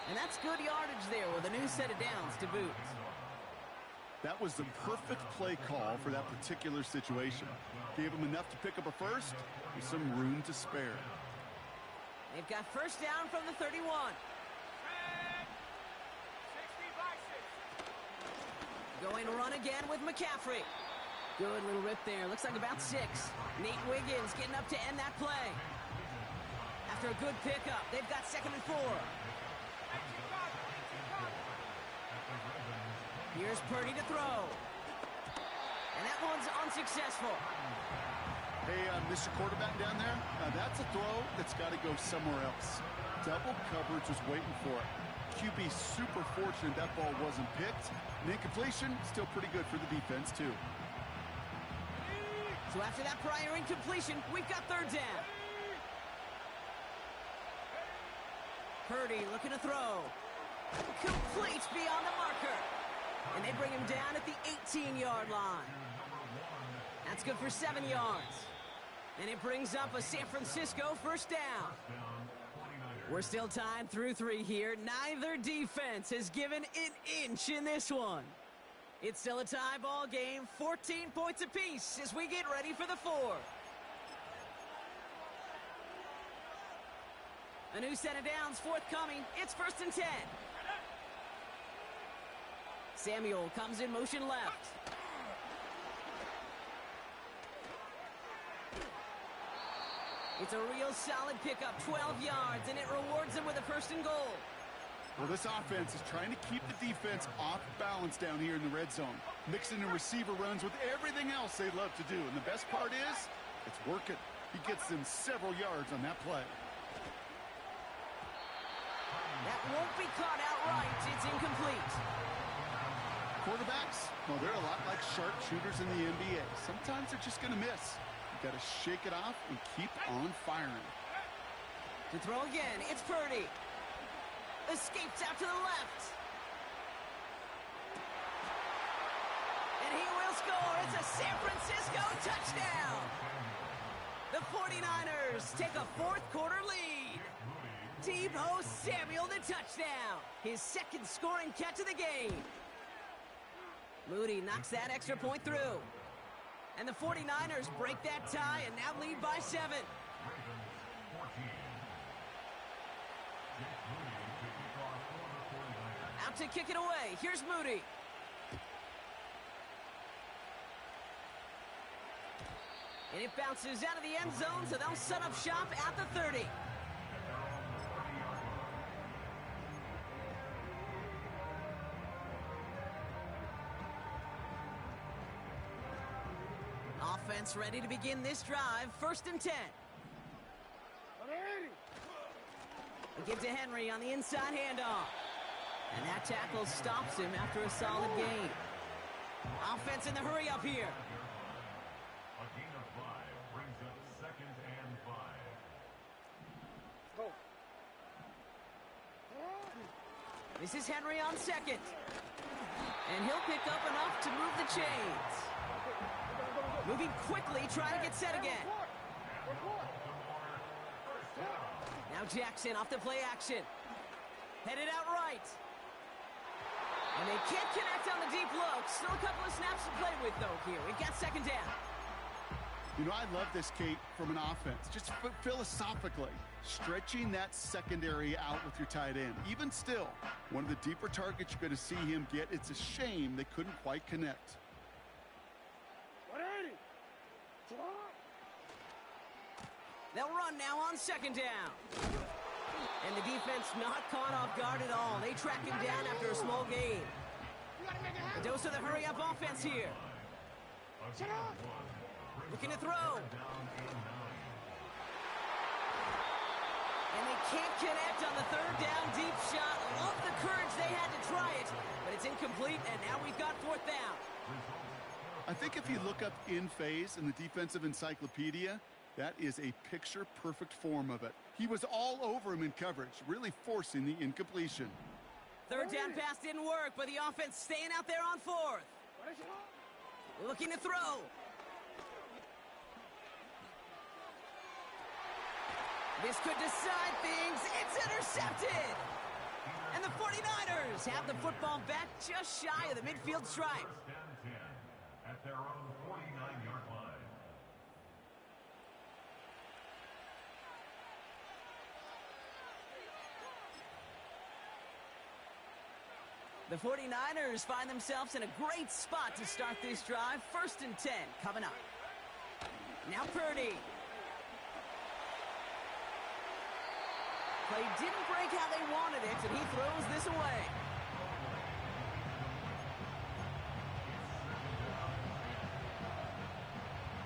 And that's good yardage there with a new set of downs to boot. That was the perfect play call for that particular situation. Gave him enough to pick up a first with some room to spare. They've got first down from the 31. 60 by 6. Going run again with McCaffrey. Good little rip there. Looks like about 6. Nate Wiggins getting up to end that play. After a good pickup, they've got 2nd and 4. Here's Purdy to throw. And that one's unsuccessful. Hey, Mr. Quarterback down there, that's a throw that's got to go somewhere else. Double coverage was waiting for it. QB super fortunate that ball wasn't picked. And incompletion, still pretty good for the defense, too. So after that prior incompletion, we've got 3rd down. Purdy looking to throw. Complete beyond the marker. And they bring him down at the 18-yard line. That's good for 7 yards. And it brings up a San Francisco first down. We're still tied through 3 here. Neither defense has given an inch in this one. It's still a tie ball game, 14 points apiece as we get ready for the 4th. A new set of downs forthcoming. It's 1st and 10. Samuel comes in motion left. It's a real solid pickup, 12 yards, and it rewards him with a 1st and goal. Well, this offense is trying to keep the defense off balance down here in the red zone, mixing in receiver runs with everything else they love to do. And the best part is, it's working. He gets them several yards on that play. That won't be caught outright. It's incomplete. Quarterbacks, well, they're a lot like sharpshooters in the NBA. Sometimes they're just going to miss. You got to shake it off and keep on firing. To throw again, it's Purdy. Escapes out to the left. And he will score. It's a San Francisco touchdown. The 49ers take a fourth-quarter lead. Debo Samuel the touchdown. His second scoring catch of the game. Moody knocks that extra point through. And the 49ers break that tie and now lead by 7. Out to kick it away. Here's Moody. And it bounces out of the end zone, so they'll set up shop at the 30. Offense ready to begin this drive. 1st and 10. We give to Henry on the inside handoff. And that tackle stops him after a solid gain. Offense in the hurry up here. A gain of 5 brings up 2nd and 5. Go. This is Henry on 2nd. And he'll pick up enough to move the chains. Moving quickly, trying to get set again. Now Jackson off the play action. Headed out right. And they can't connect on the deep look. Still a couple of snaps to play with, though, here. We've got 2nd down. You know, I love this, Kate, from an offense. Just philosophically, stretching that secondary out with your tight end. Even still, one of the deeper targets you're going to see him get. It's a shame they couldn't quite connect. They'll run now on 2nd down. And the defense not caught off guard at all. They track him down after a small gain. A dose of the hurry-up offense here. Looking to throw. And they can't connect on the 3rd down deep shot. Love the courage they had to try it, but it's incomplete, and now we've got 4th down. I think if you look up in phase in the defensive encyclopedia, that is a picture-perfect form of it. He was all over him in coverage, really forcing the incompletion. 3rd down pass didn't work, but the offense staying out there on 4th. Looking to throw. This could decide things. It's intercepted. And the 49ers have the football back just shy of the midfield stripe. 1st and 10 at their own 49-yard line. The 49ers find themselves in a great spot to start this drive. 1st and 10 coming up. Now Purdy. Play didn't break how they wanted it, and he throws this away.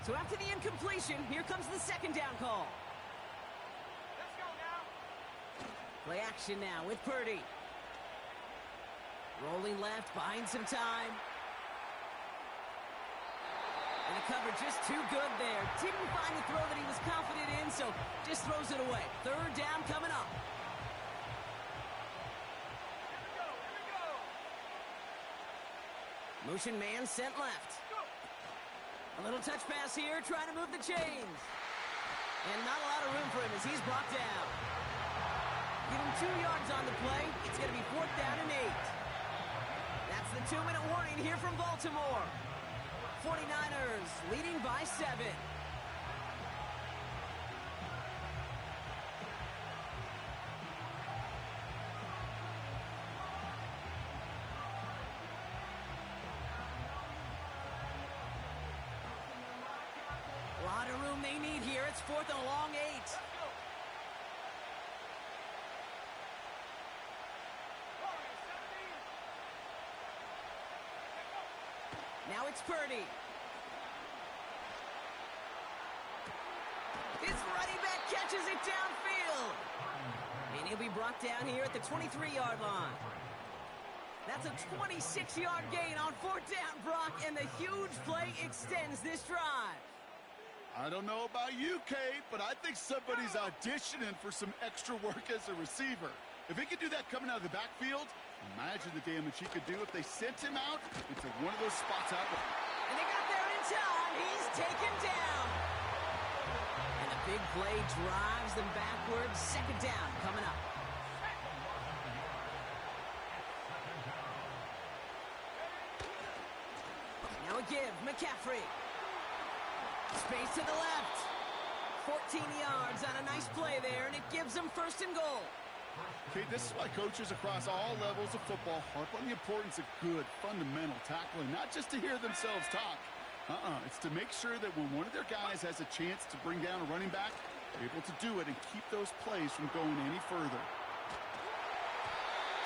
So after the incompletion, here comes the 2nd down call. Let's go now. Play action now with Purdy. Rolling left, buying some time. And the cover just too good there. Didn't find a throw that he was confident in, so just throws it away. 3rd down coming up. Here we go. Motion man sent left. A little touch pass here, trying to move the chains. And not a lot of room for him as he's brought down. Give him 2 yards on the play. It's going to be 4th down and 8. That's the 2-minute warning here from Baltimore. 49ers leading by 7. A lot of room they need here. It's 4th and a long 8. Now it's Purdy. His running back catches it downfield. And he'll be brought down here at the 23-yard line. That's a 26-yard gain on 4th down, Brock, and the huge play extends this drive. I don't know about you, Kate, but I think somebody's auditioning for some extra work as a receiver. If he could do that coming out of the backfield, imagine the damage he could do if they sent him out into one of those spots out. And they got there in time. He's taken down. And big play drives them backwards. Second down coming up. Now a give, McCaffrey. Space to the left. 14 yards on a nice play there, and it gives them first and goal. Okay, this is why coaches across all levels of football harp on the importance of good, fundamental tackling, not just to hear themselves talk. It's to make sure that when one of their guys has a chance to bring down a running back, they're able to do it and keep those plays from going any further.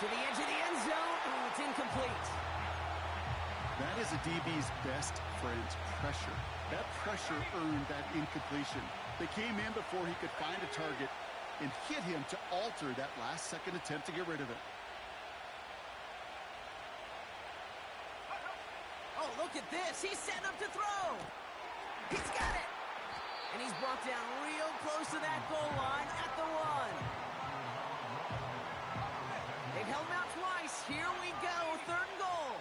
To the edge of the end zone. Oh, it's incomplete. That is a DB's best friend, pressure. That pressure earned that incompletion. They came in before he could find a target and hit him to alter that last-second attempt to get rid of it. Oh, look at this. He's setting up to throw. He's got it. And he's brought down real close to that goal line at the 1. They've held him out twice. Here we go. Third and goal.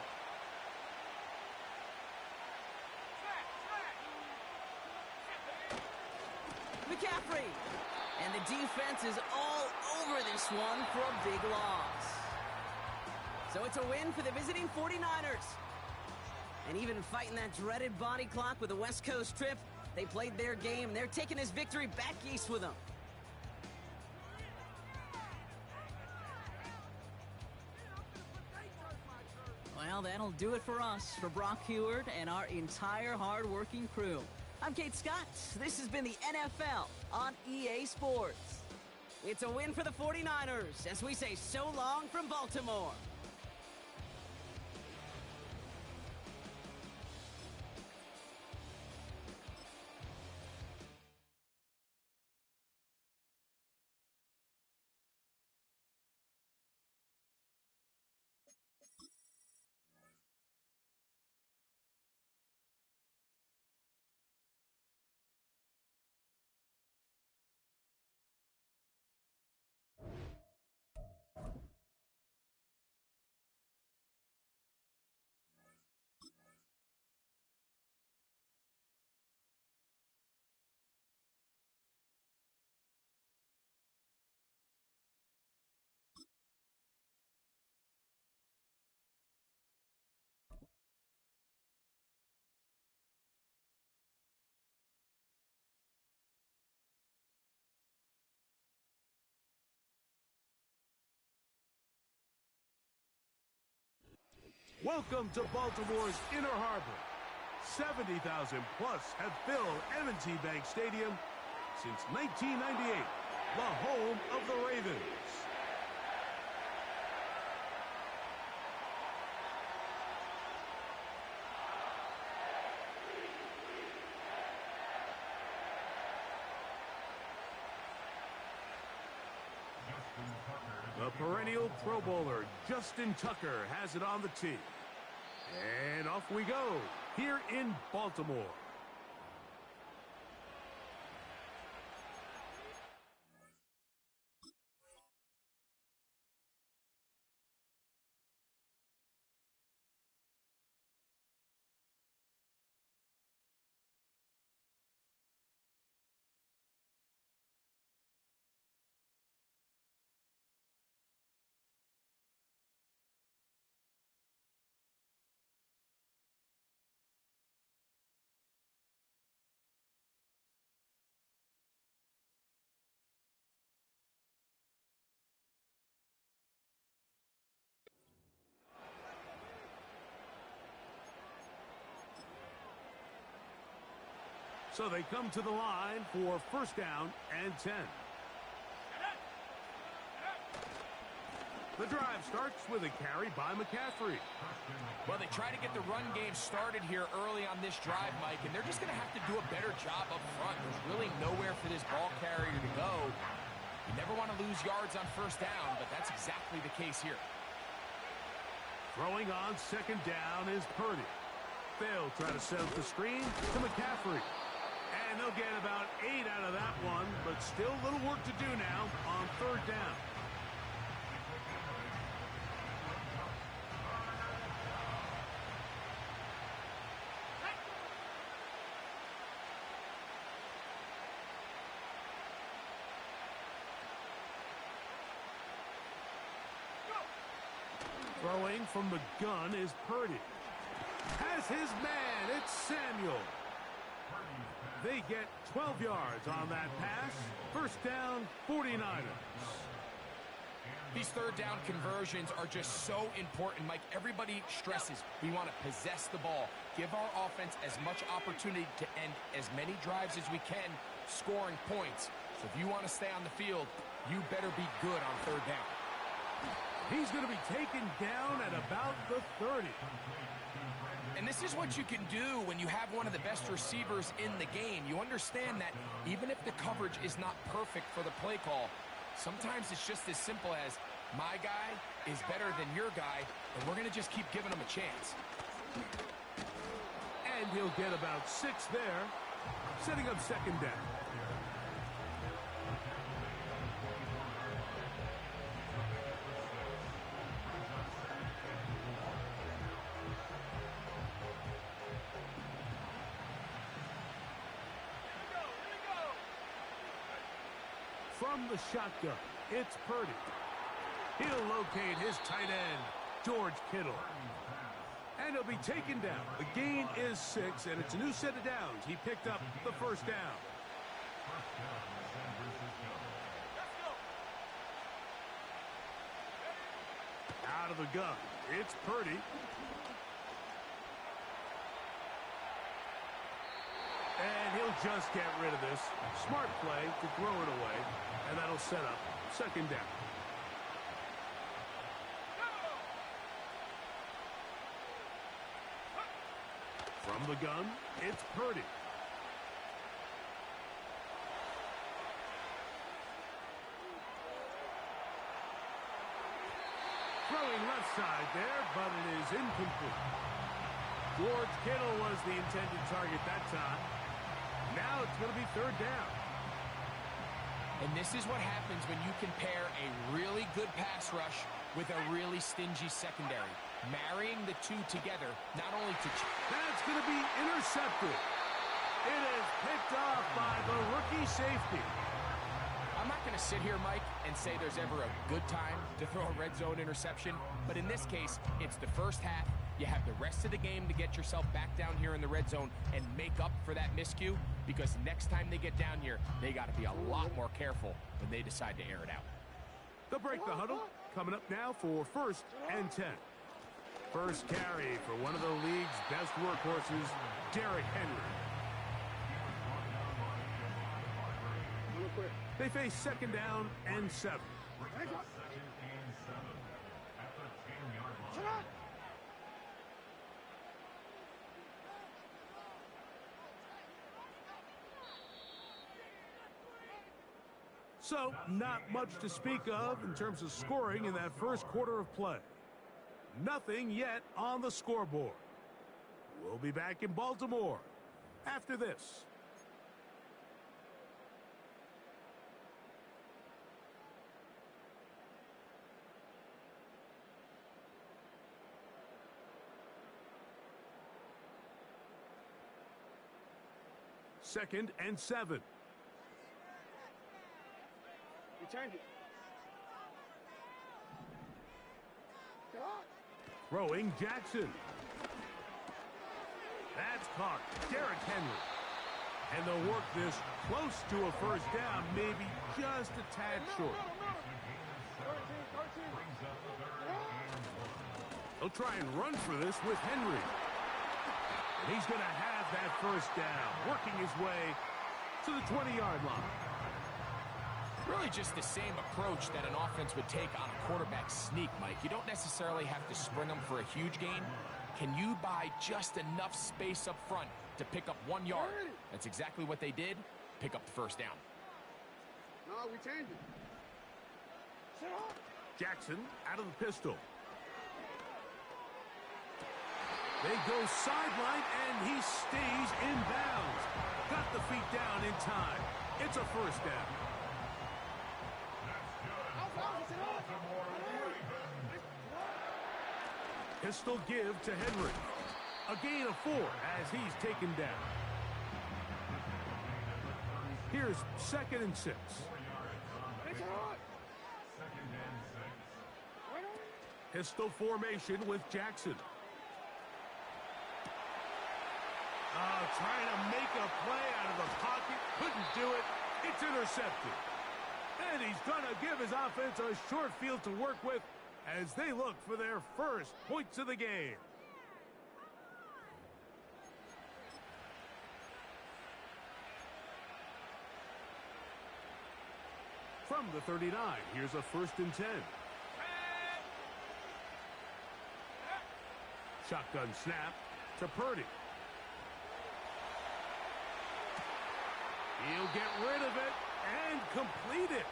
McCaffrey. And the defense is all over this one for a big loss. So it's a win for the visiting 49ers. And even fighting that dreaded body clock with a West Coast trip, they played their game. They're taking this victory back east with them. Well, that'll do it for us, for Brock Heward and our entire hard-working crew. I'm Kate Scott. This has been the NFL on EA Sports. It's a win for the 49ers as we say so long from Baltimore. Welcome to Baltimore's Inner Harbor. 70,000 plus have filled M&T Bank Stadium since 1998, the home of the Ravens. The perennial Pro Bowler, Justin Tucker, has it on the tee. And off we go, here in Baltimore. So they come to the line for first down and 10. The drive starts with a carry by McCaffrey. Well, they try to get the run game started here early on this drive, Mike, and they're just going to have to do a better job up front. There's really nowhere for this ball carrier to go. You never want to lose yards on first down, but that's exactly the case here. Throwing on second down is Purdy. They'll try to set up the screen to McCaffrey. And they'll get about 8 out of that one, but still a little work to do now on third down. Throwing from the gun is Purdy. Has his man. It's Samuel. They get 12 yards on that pass. First down, 49ers. These third down conversions are just so important, Mike. Everybody stresses we want to possess the ball, give our offense as much opportunity to end as many drives as we can, scoring points. So if you want to stay on the field, you better be good on third down. He's going to be taken down at about the 30. And this is what you can do when you have one of the best receivers in the game. You understand that even if the coverage is not perfect for the play call, sometimes it's just as simple as my guy is better than your guy, and we're going to just keep giving him a chance. And he'll get about 6 there, setting up second down. From the shotgun, it's Purdy. He'll locate his tight end, George Kittle. And he'll be taken down. The gain is 6, and it's a new set of downs. He picked up the first down. Out of the gun, it's Purdy. And he'll just get rid of this. Smart play to throw it away, and that'll set up second down. From the gun, it's Purdy. Throwing left side there, but it is incomplete. George Kittle was the intended target that time. Now it's going to be third down. And this is what happens when you compare a really good pass rush with a really stingy secondary. Marrying the two together, not only to... That's going to be intercepted. It is picked off by the rookie safety. I'm not going to sit here, Mike, and say there's ever a good time to throw a red zone interception, but in this case, it's the first half. You have the rest of the game to get yourself back down here in the red zone and make up for that miscue, because next time they get down here, they got to be a lot more careful when they decide to air it out. They'll break the huddle. Coming up now for 1st and 10. First carry for one of the league's best workhorses, Derrick Henry. They face second down and 7. So, not much to speak of in terms of scoring in that first quarter of play. Nothing yet on the scoreboard. We'll be back in Baltimore after this. Second and 7. Returned it. Throwing Jackson. That's caught. Derrick Henry. And they'll work this close to a first down, maybe just a tad short. They'll try and run for this with Henry. And he's going to have that first down, working his way to the 20-yard line. Really just the same approach that an offense would take on a quarterback sneak, Mike. You don't necessarily have to spring them for a huge gain. Can you buy just enough space up front to pick up 1 yard? That's exactly what they did. Pick up the first down. No, we changed it. Jackson out of the pistol. They go sideline, and he stays in bounds. Got the feet down in time. It's a first down. Pistol give to Henry. A gain of 4 as he's taken down. Here's 2nd and 6. Pistol formation with Jackson. Trying to make a play out of the pocket. Couldn't do it. It's intercepted. And he's going to give his offense a short field to work with as they look for their first points of the game. From the 39, here's a 1st and 10. Shotgun snap to Purdy. He'll get rid of it and complete it.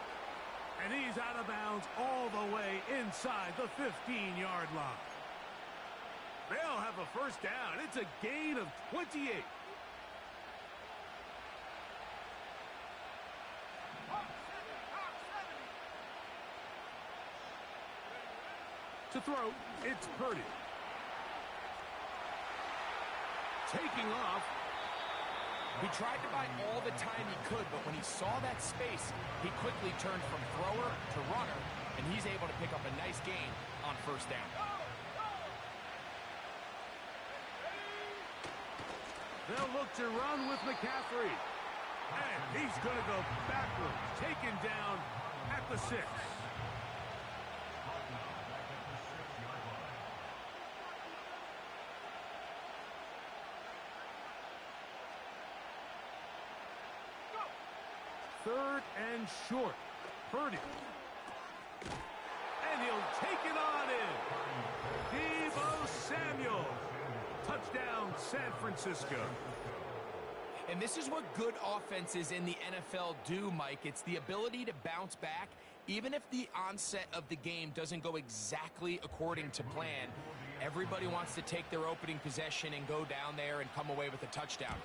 And he's out of bounds all the way inside the 15-yard line. They'll have a first down. It's a gain of 28. To throw, it's Purdy. Taking off. He tried to buy all the time he could, but when he saw that space, he quickly turned from thrower to runner, and he's able to pick up a nice gain on first down. They'll look to run with McCaffrey. And he's going to go backwards, taken down at the 6. Third and short. Purdy. And he'll take it on in. Deebo Samuel. Touchdown, San Francisco. And this is what good offenses in the NFL do, Mike. It's the ability to bounce back, even if the onset of the game doesn't go exactly according to plan. Everybody wants to take their opening possession and go down there and come away with a touchdown.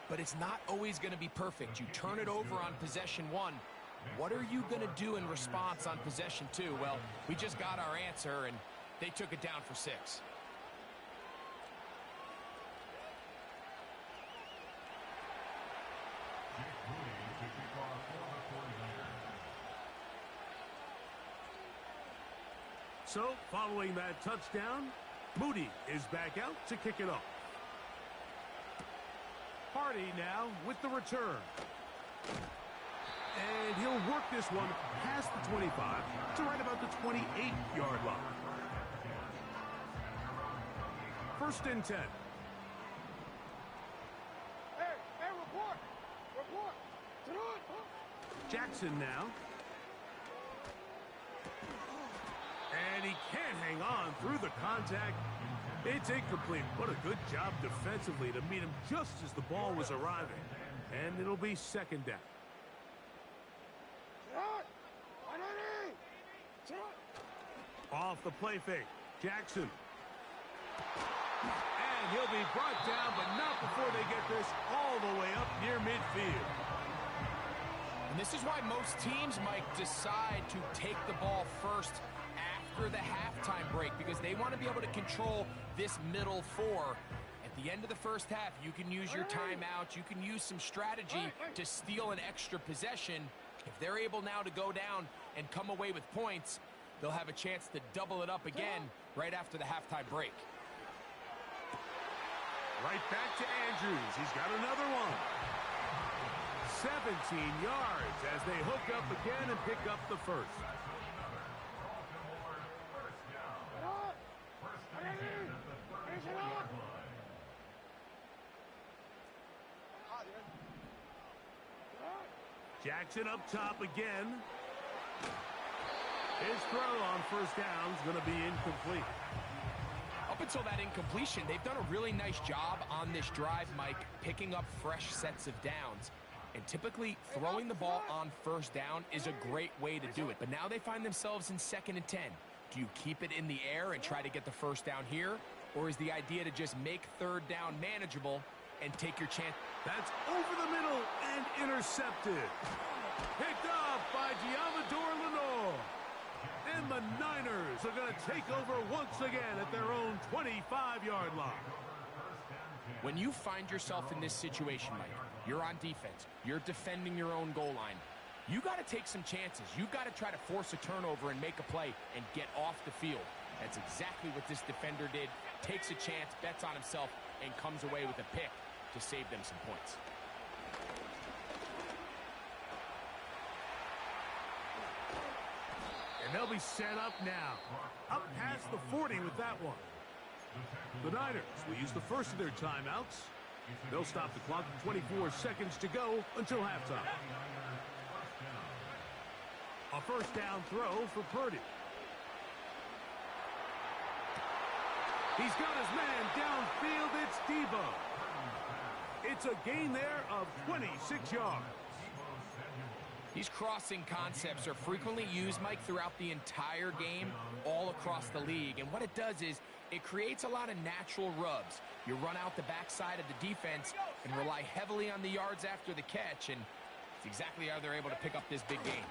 But it's not always going to be perfect. You turn it over on possession 1. What are you going to do in response on possession 2? Well, we just got our answer, and they took it down for 6. So, following that touchdown, Moody is back out to kick it off. Hardy now with the return. And he'll work this one past the 25 to right about the 28-yard line. 1st and 10. Hey, report. Jackson now. And he can't hang on through the contact. It's incomplete. What a good job defensively to meet him just as the ball was arriving. And it'll be 2nd down. Off the play fake. Jackson. And he'll be brought down, but not before they get this all the way up near midfield. And this is why most teams, Mike, decide to take the ball first after the halftime break, because they want to be able to control this middle 4. At the end of the first half, you can use your timeout. You can use some strategy to steal an extra possession. If they're able now to go down and come away with points, they'll have a chance to double it up again right after the halftime break. Right back to Andrews. He's got another one. 17 yards as they hook up again and pick up the first. Jackson up top again. His throw on first down is going to be incomplete. Up until that incompletion, they've done a really nice job on this drive, Mike, picking up fresh sets of downs. And typically, throwing the ball on first down is a great way to do it. But now they find themselves in 2nd and 10. Do you keep it in the air and try to get the first down here? Or is the idea to just make 3rd down manageable and take your chance? That's over the middle and intercepted. Picked off by Diamador Lenore. And the Niners are going to take over once again at their own 25-yard line. When you find yourself in this situation, Mike, you're on defense, you're defending your own goal line, you got to take some chances. You got to try to force a turnover and make a play and get off the field. That's exactly what this defender did. Takes a chance, bets on himself, and comes away with a pick to save them some points. And they'll be set up now. Up past the 40 with that one. The Niners will use the first of their timeouts. They'll stop the clock with 24 seconds to go until halftime. A first down throw for Purdy. He's got his man downfield. It's Debo. It's a gain there of 26 yards. These crossing concepts are frequently used, Mike, throughout the entire game, all across the league. And what it does is it creates a lot of natural rubs. You run out the backside of the defense and rely heavily on the yards after the catch, and it's exactly how they're able to pick up this big gain.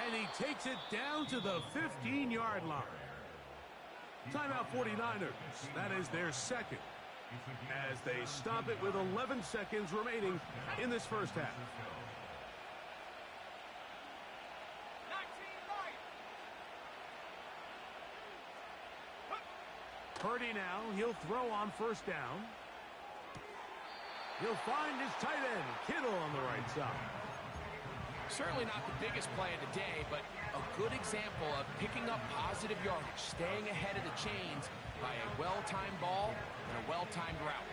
And he takes it down to the 15-yard line. Timeout 49ers. That is their second, as they stop it with 11 seconds remaining in this first half. Purdy now, he'll throw on first down. He'll find his tight end, Kittle, on the right side. Certainly not the biggest play of the day, but a good example of picking up positive yardage, staying ahead of the chains by a well-timed ball and a well-timed route.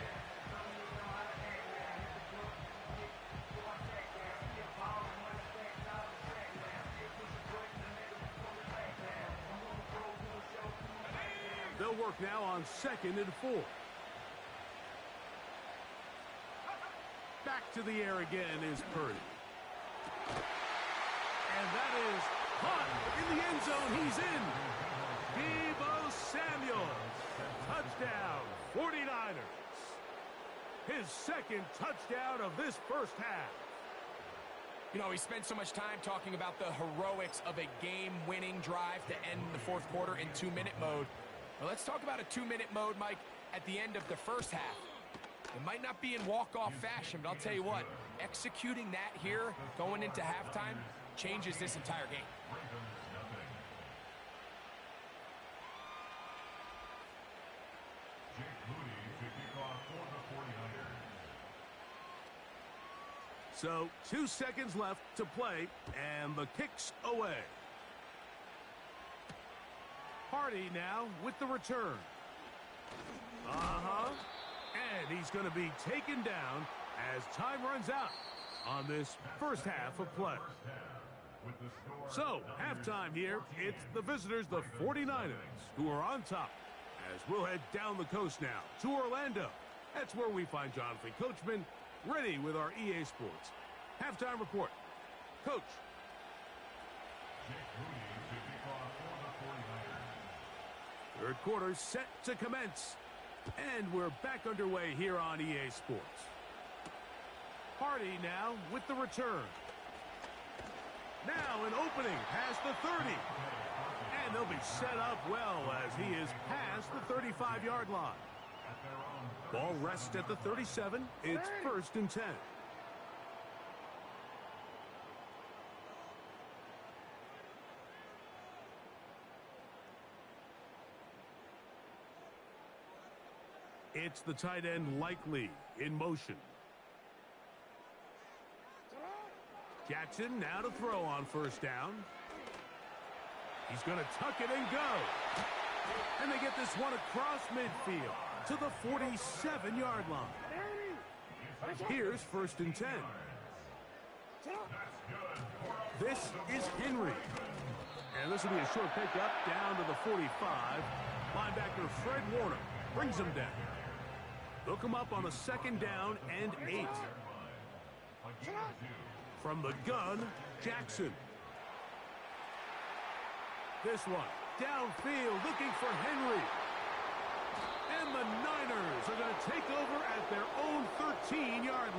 They'll work now on 2nd and 4. Back to the air again is Purdy. And that is caught in the end zone. He's in. Deebo Samuel. Touchdown, 49ers. His second touchdown of this first half. You know, we spent so much time talking about the heroics of a game-winning drive to end the fourth quarter in 2-minute mode. Well, let's talk about a 2-minute mode, Mike, at the end of the first half. It might not be in walk-off fashion, but I'll tell you what, executing that here, going into halftime, changes this entire game. So 2 seconds left to play, and the kick's away. Hardy now with the return. And he's going to be taken down as time runs out on this first half of play. So, halftime here, it's the visitors, the 49ers, who are on top, as we'll head down the coast now to Orlando. That's where we find Jonathan Coachman ready with our EA Sports halftime report. Coach. Third quarter set to commence. And we're back underway here on EA Sports. Hardy now with the return. Now an opening past the 30. And they'll be set up well as he is past the 35-yard line. Ball rests at the 37. It's 1st and 10. It's the tight end Likely in motion. Jackson now to throw on first down. He's going to tuck it and go. And they get this one across midfield to the 47-yard line. Here's 1st and 10. This is Henry. And this will be a short pickup down to the 45. Linebacker Fred Warner brings him down. They'll come up on a 2nd down and 8. From the gun, Jackson. This one, downfield, looking for Henry. And the Niners are going to take over at their own 13-yard line.